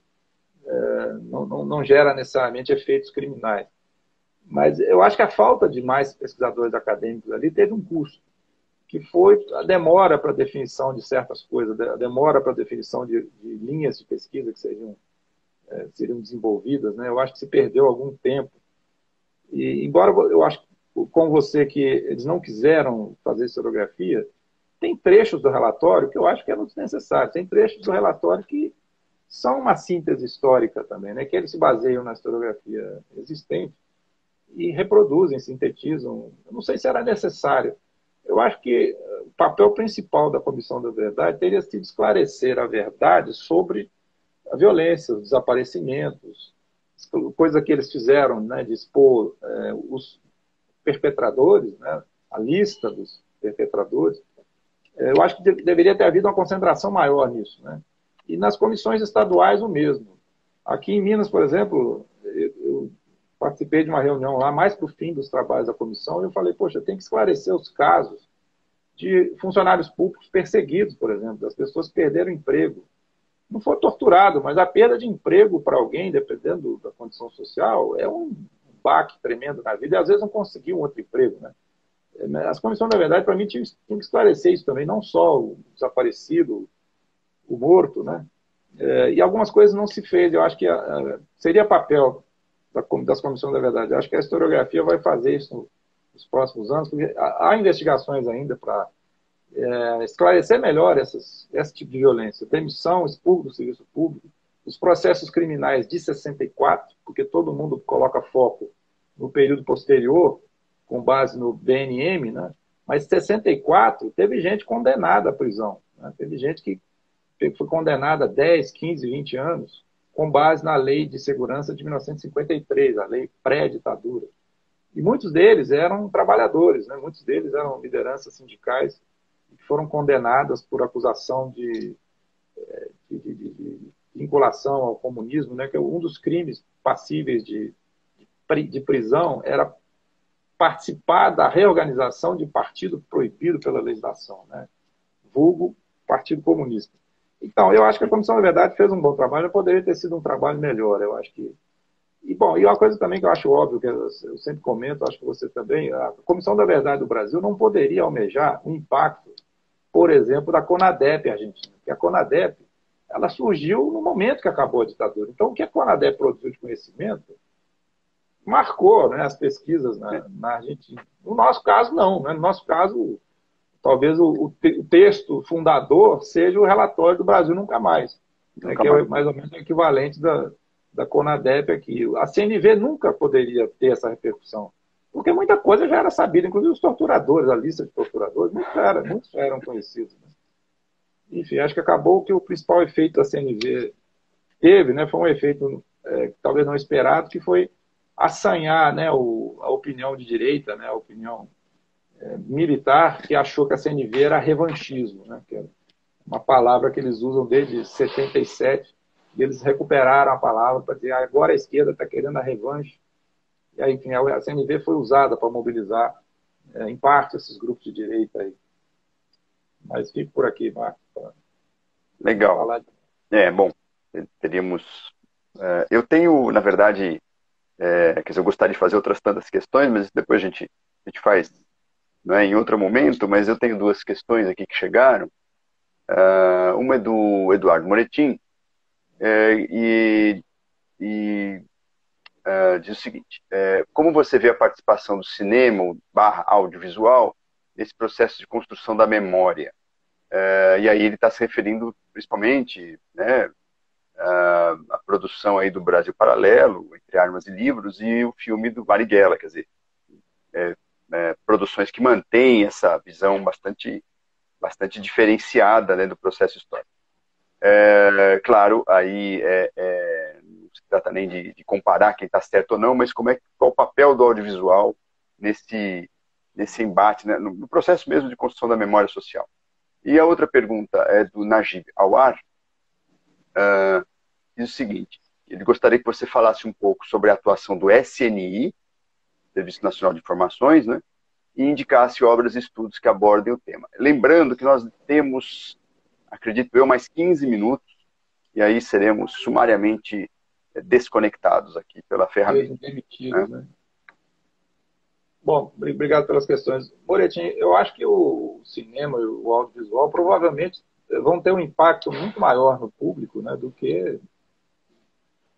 não gera necessariamente efeitos criminais. Mas eu acho que a falta de mais pesquisadores acadêmicos ali teve um custo, que foi a demora para a definição de certas coisas, a demora para a definição de linhas de pesquisa que seriam desenvolvidas, né? Eu acho que se perdeu algum tempo. E, embora eu acho com você que eles não quiseram fazer historiografia, tem trechos do relatório que eu acho que eram desnecessários. Tem trechos do relatório que são uma síntese histórica também, né? Que eles se baseiam na historiografia existente e reproduzem, sintetizam. Eu não sei se era necessário. Eu acho que o papel principal da Comissão da Verdade teria sido esclarecer a verdade sobre a violência, os desaparecimentos, coisa que eles fizeram, né, de expor os perpetradores, né, a lista dos perpetradores. Eu acho que deveria ter havido uma concentração maior nisso, né? E nas comissões estaduais o mesmo. Aqui em Minas, por exemplo, eu participei de uma reunião lá, mais para o fim dos trabalhos da comissão, e eu falei, poxa, tem que esclarecer os casos de funcionários públicos perseguidos, por exemplo, das pessoas que perderam emprego. Não foi torturado, mas a perda de emprego para alguém, dependendo da condição social, é um baque tremendo na vida, e às vezes não conseguiu um outro emprego, né? As comissões, na verdade, para mim, tinham que esclarecer isso também, não só o desaparecido, o morto, né? E algumas coisas não se fez. Eu acho que seria papel das comissões da verdade. Eu acho que a historiografia vai fazer isso nos próximos anos, porque há investigações ainda para esclarecer melhor esse tipo de violência. Demissão, expurgo do serviço público, os processos criminais de 64, porque todo mundo coloca foco no período posterior, com base no BNM, né? Mas em 64 teve gente condenada à prisão, né? Teve gente que foi condenada a 10, 15, 20 anos, com base na Lei de Segurança de 1953, a lei pré-ditadura. E muitos deles eram trabalhadores, né? Muitos deles eram lideranças sindicais que foram condenadas por acusação de vinculação ao comunismo, né? Que um dos crimes passíveis de prisão era participar da reorganização de partido proibido pela legislação, né? Vulgo Partido Comunista. Então, eu acho que a Comissão da Verdade fez um bom trabalho, poderia ter sido um trabalho melhor, eu acho que... E, bom, e uma coisa também que eu acho óbvio, que eu sempre comento, acho que você também, a Comissão da Verdade do Brasil não poderia almejar o impacto, por exemplo, da CONADEP argentina, porque a CONADEP, ela surgiu no momento que acabou a ditadura. Então, o que a CONADEP produziu de conhecimento marcou, né, as pesquisas na Argentina. No nosso caso, não. Né? No nosso caso, talvez o texto fundador seja o relatório do Brasil Nunca Mais, né, que é mais ou menos o equivalente da CONADEP aqui. A CNV nunca poderia ter essa repercussão, porque muita coisa já era sabida, inclusive os torturadores, a lista de torturadores, muitos já eram conhecidos. Né? Enfim, acho que acabou que o principal efeito da CNV teve, né, foi um efeito talvez não esperado, que foi assanhar, né, a opinião de direita, né, a opinião militar, que achou que a CNV era revanchismo, né, que é uma palavra que eles usam desde 77, e eles recuperaram a palavra para dizer agora a esquerda está querendo a revanche. E aí, enfim, a CNV foi usada para mobilizar, em parte, esses grupos de direita aí. Mas fico por aqui, Marcos. Legal. Falar de... Bom, teríamos... eu tenho, na verdade, quer dizer, eu gostaria de fazer outras tantas questões, mas depois a gente faz, não é, em outro momento, mas eu tenho duas questões aqui que chegaram. Uma é do Eduardo Moretim, diz o seguinte: como você vê a participação do cinema / audiovisual nesse processo de construção da memória? E aí ele está se referindo principalmente, né, a produção aí do Brasil Paralelo, Entre Armas e Livros, e o filme do Marighella, quer dizer, produções que mantêm essa visão bastante diferenciada, né, do processo histórico. Claro, aí não se trata nem de comparar quem está certo ou não, mas qual o papel do audiovisual nesse embate, né, no processo mesmo de construção da memória social. E a outra pergunta é do Najib Awar, diz o seguinte: ele gostaria que você falasse um pouco sobre a atuação do SNI, Serviço Nacional de Informações, né, e indicasse obras e estudos que abordem o tema. Lembrando que nós temos, acredito eu, mais 15 minutos, e aí seremos sumariamente desconectados aqui pela ferramenta. Demitidos, né? Bom, obrigado pelas questões. Moretti, eu acho que o cinema e o audiovisual provavelmente vão ter um impacto muito maior no público, né, do que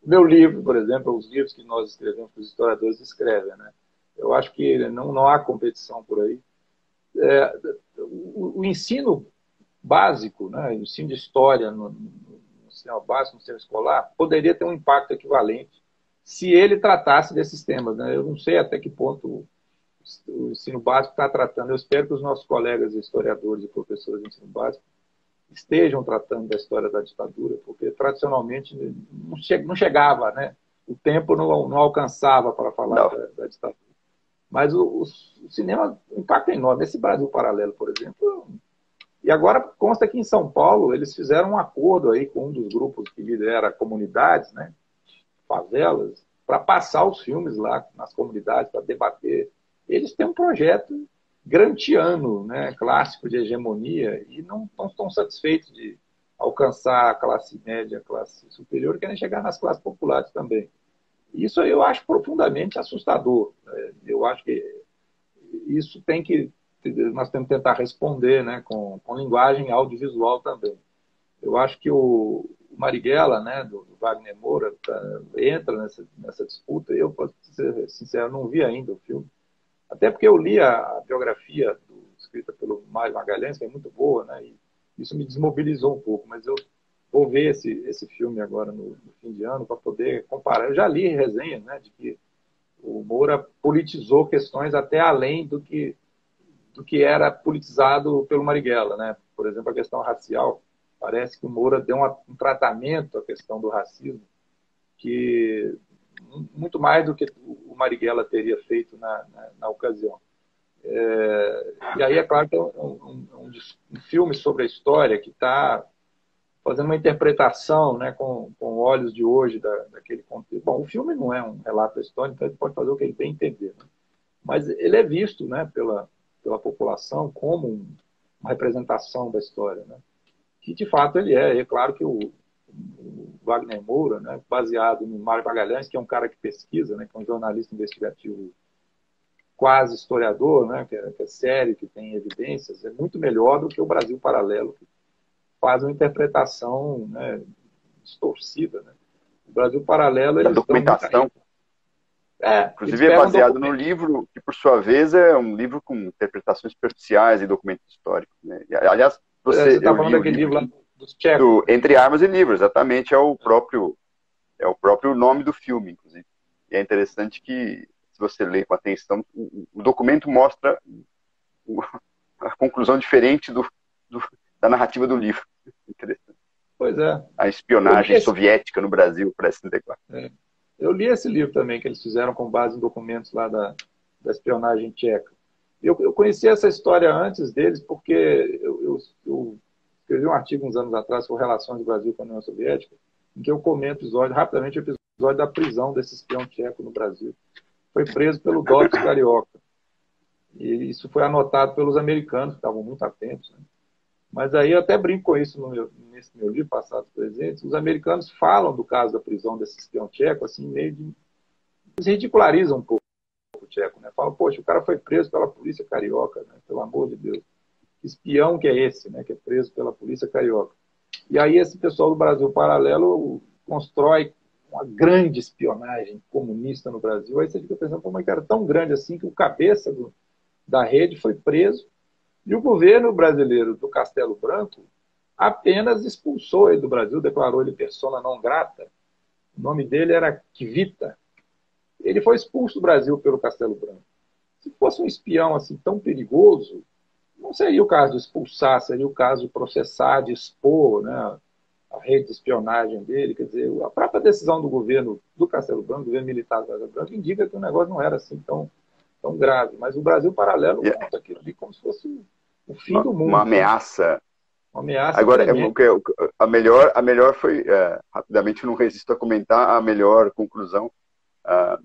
o meu livro, por exemplo, os livros que nós escrevemos, que os historiadores escrevem, né? Eu acho que não há competição por aí. O ensino básico, né, o ensino de história no sistema básico, no sistema escolar, poderia ter um impacto equivalente se ele tratasse desses temas, né? Eu não sei até que ponto o ensino básico está tratando. Eu espero que os nossos colegas historiadores e professores de ensino básico estejam tratando da história da ditadura, porque tradicionalmente não chegava, né? O tempo não alcançava para falar da ditadura. Mas o cinema, o impacto é enorme. Esse Brasil Paralelo, por exemplo. E agora consta que em São Paulo eles fizeram um acordo aí com um dos grupos que lidera comunidades, né, favelas, para passar os filmes lá nas comunidades, para debater. Eles têm um projeto gramsciano, né, clássico de hegemonia, e não estão satisfeitos de alcançar a classe média, a classe superior, querem chegar nas classes populares também. Isso eu acho profundamente assustador. Eu acho que isso nós temos que tentar responder, né, com linguagem audiovisual também. Eu acho que o Marighella, né, do Wagner Moura, entra nessa disputa. Eu, para ser sincero, não vi ainda o filme. Até porque eu li a biografia escrita pelo Mário Magalhães, que é muito boa, né, e isso me desmobilizou um pouco, mas eu vou ver esse filme agora no fim de ano para poder comparar. Eu já li resenhas, né, de que o Moura politizou questões até além do que era politizado pelo Marighella, né? Por exemplo, a questão racial. Parece que o Moura deu um tratamento à questão do racismo que muito mais do que o Marighella teria feito na ocasião. E aí é claro que é um filme sobre a história que está fazendo uma interpretação, né, com olhos de hoje daquele contexto. Bom, o filme não é um relato da história, então ele pode fazer o que ele bem entender, né? Mas ele é visto, né, pela população como uma representação da história, né? Que de fato ele é. É claro que o Wagner Moura, né, baseado no Mário Magalhães, que é um cara que pesquisa, né, que é um jornalista investigativo quase historiador, né, que é sério, que tem evidências, é muito melhor do que o Brasil Paralelo, que faz uma interpretação, né, distorcida, né? O Brasil Paralelo, eles documentação. Inclusive é baseado no livro, que por sua vez é um livro com interpretações superficiais e documentos históricos, né? E, aliás, você está falando daquele livro lá dos tchecos. Entre Armas e Livros, exatamente, é o próprio nome do filme, inclusive. E é interessante que, se você lê com atenção, o documento mostra a conclusão diferente da narrativa do livro. Interessante. Pois é. A espionagem soviética no Brasil, pré-64. Eu li esse livro também, que eles fizeram com base em documentos lá da espionagem tcheca. Eu conheci essa história antes deles, porque eu escrevi um artigo uns anos atrás sobre relações do Brasil com a União Soviética, em que eu comento rapidamente o episódio da prisão desse espião tcheco no Brasil. Foi preso pelo DOPS carioca. E isso foi anotado pelos americanos, que estavam muito atentos, né? Mas aí eu até brinco com isso nesse meu livro, Passados Presentes. Os americanos falam do caso da prisão desse espião tcheco, assim, eles ridicularizam um pouco o tcheco, né? Falam, poxa, o cara foi preso pela polícia carioca, né? Pelo amor de Deus. Que espião que é esse, né? Que é preso pela polícia carioca. E aí esse pessoal do Brasil Paralelo constrói uma grande espionagem comunista no Brasil. Aí você fica pensando, como é que era tão grande assim que o cabeça da rede foi preso E o governo brasileiro do Castelo Branco apenas expulsou ele do Brasil, declarou ele persona não grata. O nome dele era Kivita. Ele foi expulso do Brasil pelo Castelo Branco. Se fosse um espião assim tão perigoso, não seria o caso de expulsar, seria o caso de processar, de expor, né, a rede de espionagem dele. Quer dizer, a própria decisão do governo do Castelo Branco, do governo militar do Castelo Branco, indica que o negócio não era assim tão grave. Mas o Brasil Paralelo conta aquilo ali como se fosse o fim do mundo. Uma ameaça. Uma ameaça Agora, tremenda. a melhor foi, rapidamente, eu não resisto a comentar, a melhor conclusão a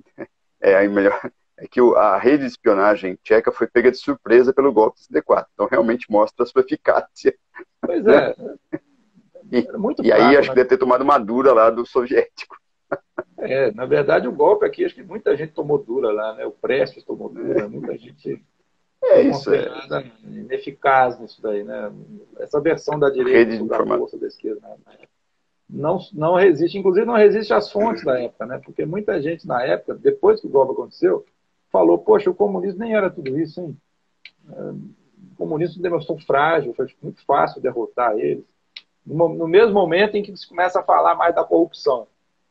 melhor, é que a rede de espionagem tcheca foi pega de surpresa pelo golpe de 64. Então, realmente mostra a sua eficácia. Pois Né? era muito e aí, fraco, acho que deve ter tomado uma dura lá do soviético. Na verdade, o golpe aqui, acho que muita gente tomou dura lá, né? O Prestes tomou dura, muita gente foi considerada ineficaz nisso daí, né? Essa versão da direita sobre a força da esquerda, né? Não resiste, inclusive não resiste às fontes da época, né? Porque muita gente na época, depois que o golpe aconteceu, falou, poxa, o comunismo nem era tudo isso, hein? O comunismo demonstrou frágil, foi muito fácil derrotar eles. No mesmo momento em que se começa a falar mais da corrupção.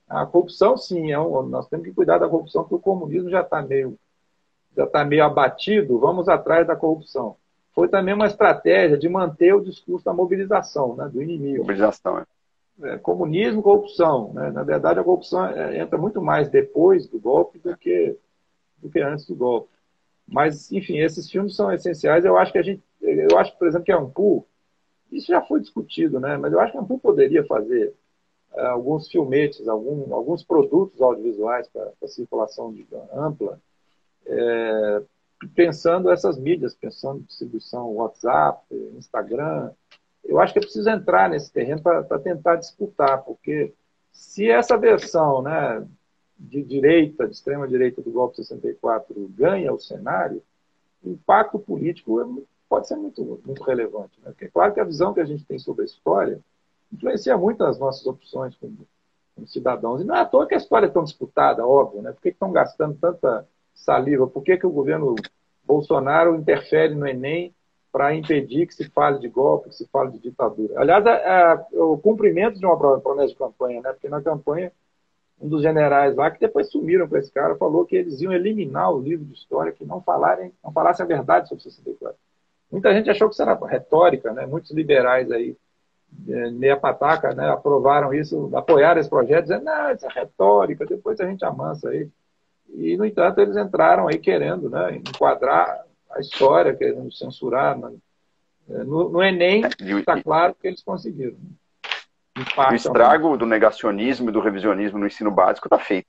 A corrupção, sim, nós temos que cuidar da corrupção, porque o comunismo já está meio abatido, vamos atrás da corrupção. Foi também uma estratégia de manter o discurso da mobilização, né, do inimigo. Mobilização, comunismo, corrupção. Né? Na verdade, a corrupção entra muito mais depois do golpe do que antes do golpe. Mas, enfim, esses filmes são essenciais. Eu acho, por exemplo, que a Ampul, isso já foi discutido, né? Mas eu acho que a Ampul poderia fazer alguns filmetes, alguns produtos audiovisuais para circulação ampla, pensando essas mídias, pensando em distribuição WhatsApp, Instagram. Eu acho que é preciso entrar nesse terreno para tentar disputar, porque se essa versão, né, de direita, de extrema direita do golpe de 64 ganha o cenário, o impacto político pode ser muito, muito relevante. Né? Porque é claro que a visão que a gente tem sobre a história influencia muito as nossas opções como cidadãos. E não é à toa que a história é tão disputada, óbvio. Né? Por que estão gastando tanta saliva? Por que o governo Bolsonaro interfere no Enem para impedir que se fale de golpe, que se fale de ditadura? Aliás, o cumprimento de uma promessa de campanha, né? Porque na campanha, um dos generais lá, que depois sumiram com esse cara, falou que eles iam eliminar o livro de história, que não falassem a verdade sobre 64. Muita gente achou que isso era retórica, né? Muitos liberais aí, meia pataca, né, aprovaram isso, apoiaram esse projeto, dizendo, não, isso é retórica, depois a gente amansa aí. E, no entanto, eles entraram aí querendo, né, enquadrar a história, querendo censurar. No Enem, está claro que eles conseguiram. O estrago do negacionismo e do revisionismo no ensino básico está feito.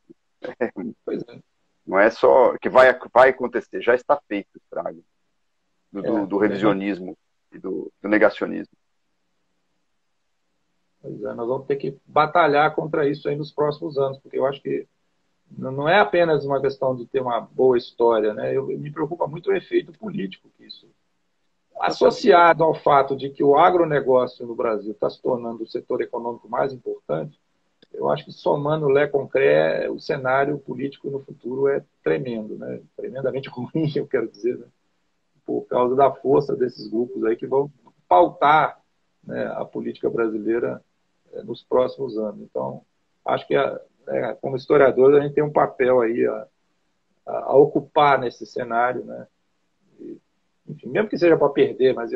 Pois é. Não é só que vai acontecer, já está feito o estrago do revisionismo e do negacionismo. Pois é, nós vamos ter que batalhar contra isso aí nos próximos anos, porque eu acho que não é apenas uma questão de ter uma boa história, né? Me preocupa muito o efeito político que isso, associado ao fato de que o agronegócio no Brasil está se tornando o setor econômico mais importante. Eu acho que somando o Lé com Cré, o cenário político no futuro é tremendo, né? Tremendamente ruim, eu quero dizer, né? Por causa da força desses grupos aí que vão pautar, né, a política brasileira nos próximos anos. Então, acho que, como historiador, a gente tem um papel aí a ocupar nesse cenário, né? E, enfim, mesmo que seja para perder, mas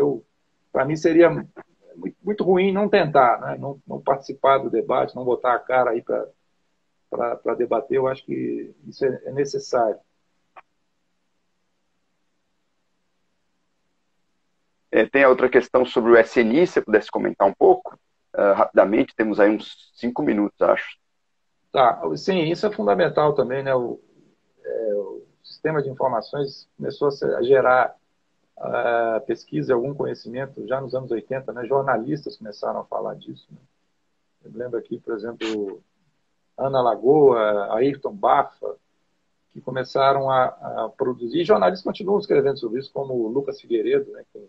para mim seria muito, muito ruim não tentar, né? Não participar do debate, não botar a cara aí para debater. Eu acho que isso é necessário. Tem a outra questão sobre o SNI, se você pudesse comentar um pouco, rapidamente, temos aí uns 5 minutos, acho. Tá, sim, isso é fundamental também, né? O sistema de informações começou a gerar pesquisa e algum conhecimento já nos anos 80, né? Jornalistas começaram a falar disso. Né? Eu lembro aqui, por exemplo, Ana Lagoa, Ayrton Bafa, que começaram a produzir, e jornalistas continuam escrevendo sobre isso, como o Lucas Figueiredo, né? Que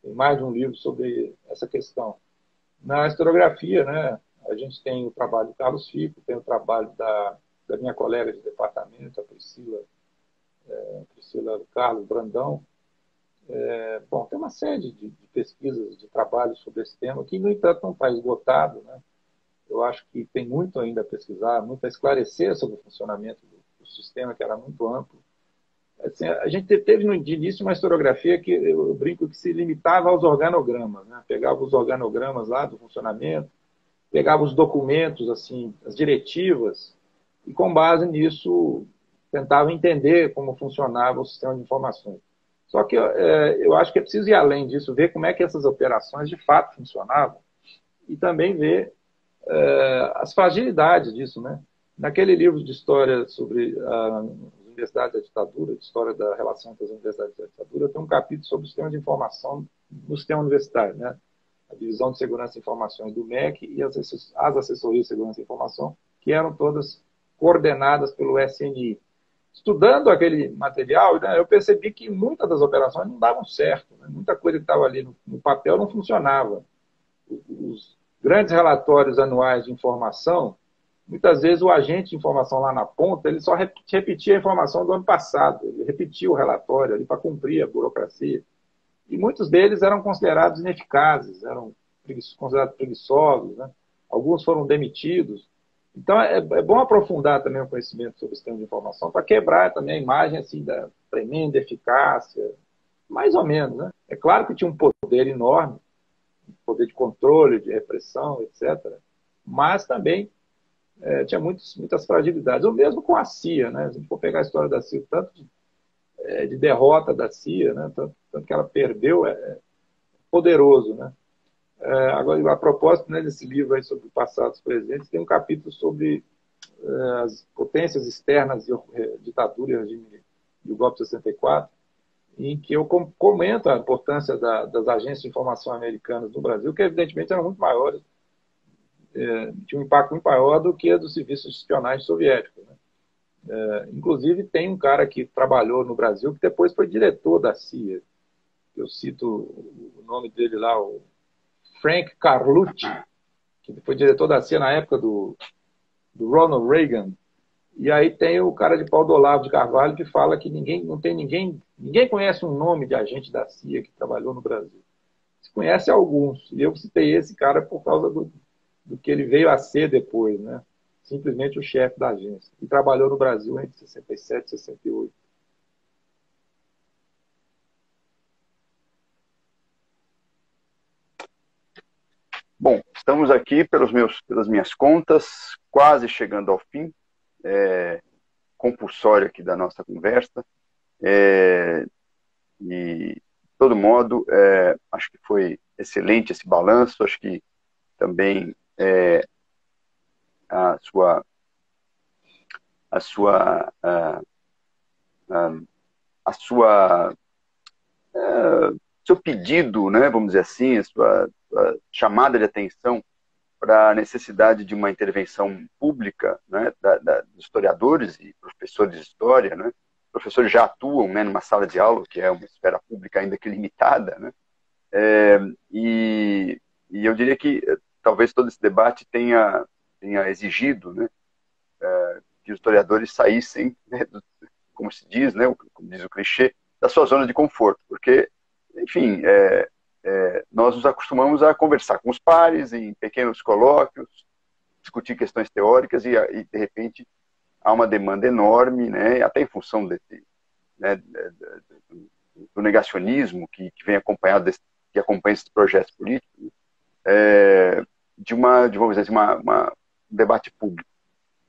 tem mais de um livro sobre essa questão. Na historiografia, né? A gente tem o trabalho do Carlos Fico, tem o trabalho da minha colega de departamento, a Priscila Carlos Brandão, Bom, tem uma série de pesquisas, de trabalhos sobre esse tema, que, no entanto, não está esgotado, né? Eu acho que tem muito ainda a pesquisar, muito a esclarecer sobre o funcionamento do sistema, que era muito amplo. Assim, a gente teve no início uma historiografia que eu brinco que se limitava aos organogramas, né? Pegava os organogramas lá do funcionamento, pegava os documentos, assim, as diretivas, e com base nisso tentava entender como funcionava o sistema de informações. Só que eu acho que é preciso ir além disso, ver como é que essas operações de fato funcionavam e também ver as fragilidades disso, né? Naquele livro de história sobre as universidades da ditadura, de história da relação entre as universidades da ditadura, tem um capítulo sobre o sistema de informação no sistema universitário, né? A divisão de segurança e informações do MEC e as assessorias de segurança e informação, que eram todas coordenadas pelo SNI. Estudando aquele material, né, eu percebi que muitas das operações não davam certo, né? Muita coisa que estava ali no papel não funcionava. Os grandes relatórios anuais de informação, muitas vezes o agente de informação lá na ponta, ele só repetia a informação do ano passado, ele repetia o relatório ali para cumprir a burocracia. E muitos deles eram considerados ineficazes, eram considerados preguiçosos, né? Alguns foram demitidos. Então, é bom aprofundar também o conhecimento sobre o sistema de informação para quebrar também a imagem assim, da tremenda eficácia, mais ou menos. Né? É claro que tinha um poder enorme, poder de controle, de repressão, etc., mas também tinha muitas fragilidades. O mesmo com a CIA. Né? Se a gente for pegar a história da CIA, tanto de derrota da CIA, né? tanto que ela perdeu, poderoso. Né? Agora, a propósito, né, desse livro aí sobre passados e presentes, tem um capítulo sobre as potências externas de ditadura e regime do golpe de 64, em que eu comento a importância das agências de informação americanas no Brasil, que evidentemente eram muito maiores, tinham um impacto muito maior do que a dos serviços de espionagem soviéticos. Né? Inclusive, tem um cara que trabalhou no Brasil que depois foi diretor da CIA. Eu cito o nome dele lá, o Frank Carlucci, que foi diretor da CIA na época do Ronald Reagan. E aí tem o cara de Pau do Olavo de Carvalho que fala que ninguém conhece um nome de agente da CIA que trabalhou no Brasil. Se conhece alguns. E eu citei esse cara por causa do que ele veio a ser depois, né? Simplesmente o chefe da agência. E trabalhou no Brasil entre 67 e 68. Bom, estamos aqui pelas minhas contas, quase chegando ao fim compulsório aqui da nossa conversa. E, de todo modo, acho que foi excelente esse balanço. Acho que também seu pedido, né, vamos dizer assim, a sua chamada de atenção para a necessidade de uma intervenção pública, né, dos historiadores e professores de história. Né? Os professores já atuam, né, numa sala de aula, que é uma esfera pública ainda que limitada. Né? E eu diria que talvez todo esse debate tenha exigido, né, que os historiadores saíssem, né, como se diz, né, como diz o clichê, da sua zona de conforto, porque, enfim, nós nos acostumamos a conversar com os pares em pequenos colóquios, discutir questões teóricas e de repente, há uma demanda enorme, né, até em função né, do negacionismo que vem acompanhado que acompanha esses projetos políticos, vamos dizer assim, um debate público.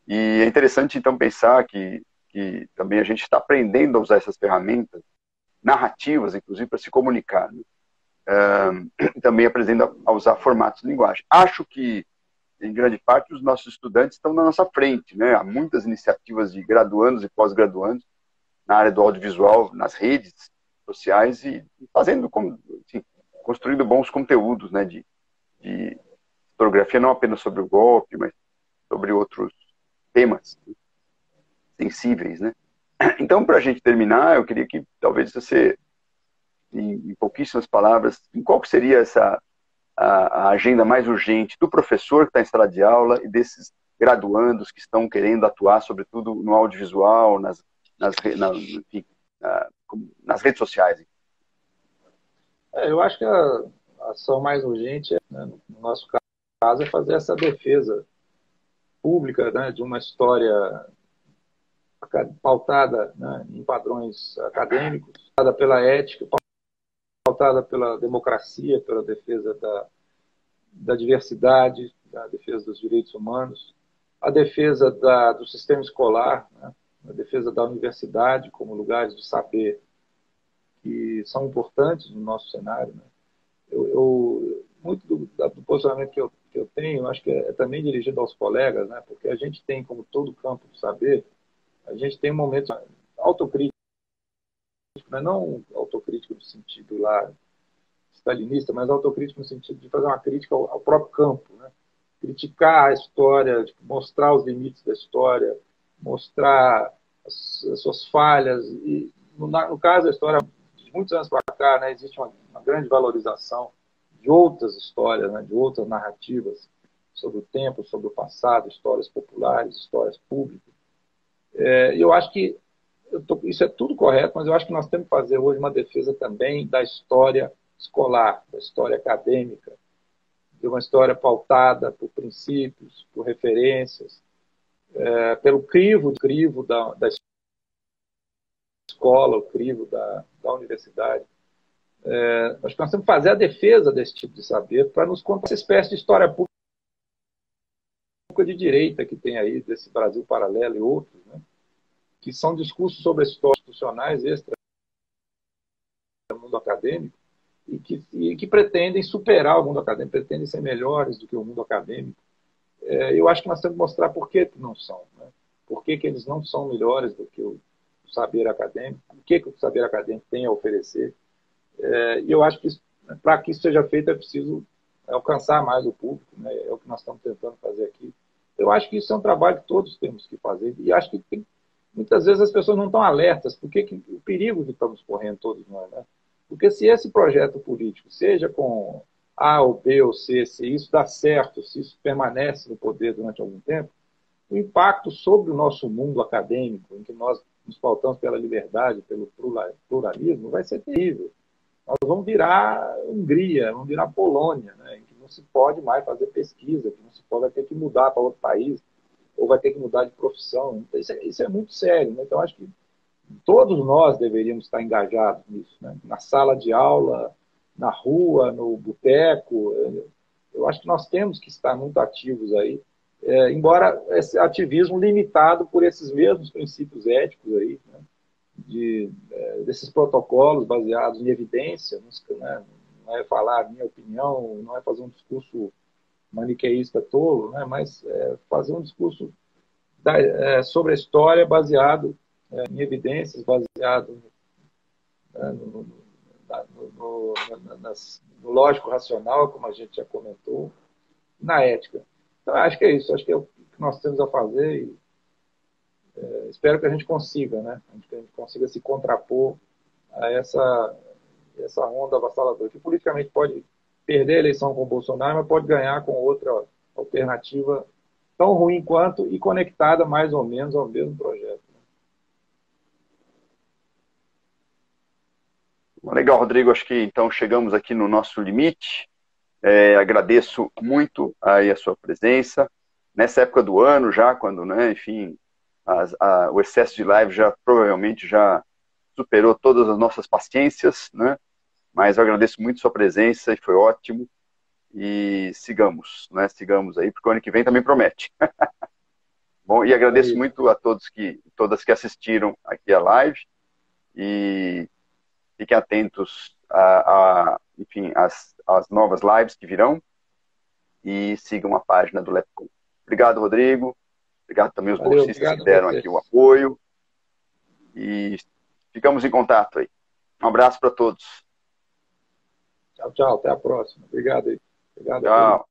E é interessante, então, pensar que também a gente está aprendendo a usar essas ferramentas narrativas, inclusive, para se comunicar. Né? Também aprendendo a usar formatos de linguagem. Acho que, em grande parte, os nossos estudantes estão na nossa frente. Né? Há muitas iniciativas de graduandos e pós-graduandos na área do audiovisual, nas redes sociais e fazendo, assim, construindo bons conteúdos, né, de historiografia, não apenas sobre o golpe, mas sobre outros temas sensíveis, né? Então, para a gente terminar, eu queria que talvez você, em pouquíssimas palavras, qual que seria a agenda mais urgente do professor que está em sala de aula e desses graduandos que estão querendo atuar, sobretudo no audiovisual, enfim, nas redes sociais. Eu acho que a ação mais urgente, né, no nosso caso, é fazer essa defesa pública, né, de uma história pautada, né, em padrões acadêmicos, pautada pela ética, pautada pela democracia, pela defesa da diversidade, da defesa dos direitos humanos, a defesa do sistema escolar, né, a defesa da universidade como lugares de saber que são importantes no nosso cenário. Né. Muito do posicionamento que eu tenho, acho que é também dirigido aos colegas, né, porque a gente tem, como todo campo de saber, a gente tem um momento autocrítico, né, não autocrítico no sentido lá stalinista, mas autocrítico no sentido de fazer uma crítica ao próprio campo, né? Criticar a história, mostrar os limites da história, mostrar as suas falhas. E, no caso da história, de muitos anos para cá, né, existe uma grande valorização de outras histórias, né, de outras narrativas sobre o tempo, sobre o passado, histórias populares, histórias públicas. E eu acho que isso é tudo correto, mas eu acho que nós temos que fazer hoje uma defesa também da história escolar, da história acadêmica, de uma história pautada por princípios, por referências, pelo crivo da escola, o crivo da universidade. Acho que nós temos que fazer a defesa desse tipo de saber para nos contar essa espécie de história pública de direita que tem aí, desse Brasil paralelo e outros, né, que são discursos sobre histórias institucionais extra do mundo acadêmico, e que pretendem superar o mundo acadêmico, pretendem ser melhores do que o mundo acadêmico. Eu acho que nós temos que mostrar por que não são, né? Por que eles não são melhores do que o saber acadêmico, o que o saber acadêmico tem a oferecer. E eu acho que, para que isso seja feito, é preciso alcançar mais o público, né? É o que nós estamos tentando fazer aqui. Eu acho que isso é um trabalho que todos temos que fazer, e acho que muitas vezes as pessoas não estão alertas, porque o perigo que estamos correndo todos nós, né? Porque se esse projeto político, seja com A ou B ou C, se isso dá certo, se isso permanece no poder durante algum tempo, o impacto sobre o nosso mundo acadêmico, em que nós nos pautamos pela liberdade, pelo pluralismo, vai ser terrível. Nós vamos virar Hungria, vamos virar Polônia, né, em que não se pode mais fazer pesquisa, que não se pode, vai ter que mudar para outro país, ou vai ter que mudar de profissão. Então, isso é muito sério. Né? Então, acho que todos nós deveríamos estar engajados nisso, né? Na sala de aula, na rua, no boteco. Eu acho que nós temos que estar muito ativos aí, embora esse ativismo limitado por esses mesmos princípios éticos aí, né? Desses protocolos baseados em evidência, né? Não é falar a minha opinião, não é fazer um discurso maniqueísta tolo, né? Mas fazer um discurso sobre a história baseado em evidências, baseado, né, no lógico racional, como a gente já comentou, na ética. Então, acho que é isso. Acho que é o que nós temos a fazer e espero que a gente consiga, né? Que a gente consiga se contrapor a essa onda avassaladora, que politicamente pode perder a eleição com o Bolsonaro, mas pode ganhar com outra alternativa tão ruim quanto e conectada mais ou menos ao mesmo projeto. Legal, Rodrigo. Acho que então chegamos aqui no nosso limite. Agradeço muito aí a sua presença. Nessa época do ano já, quando, né, enfim, o excesso de live já provavelmente já superou todas as nossas paciências, né? Mas eu agradeço muito a sua presença e foi ótimo. E sigamos, né? Sigamos aí, porque o ano que vem também promete. Bom, e agradeço muito a todas que assistiram aqui a live e fiquem atentos enfim, às novas lives que virão e sigam a página do LabCom. Obrigado, Rodrigo. Obrigado também aos bolsistas que deram aqui o apoio. E ficamos em contato aí. Um abraço para todos. Tchau, tchau. Até a próxima. Obrigado aí. Obrigado. Tchau.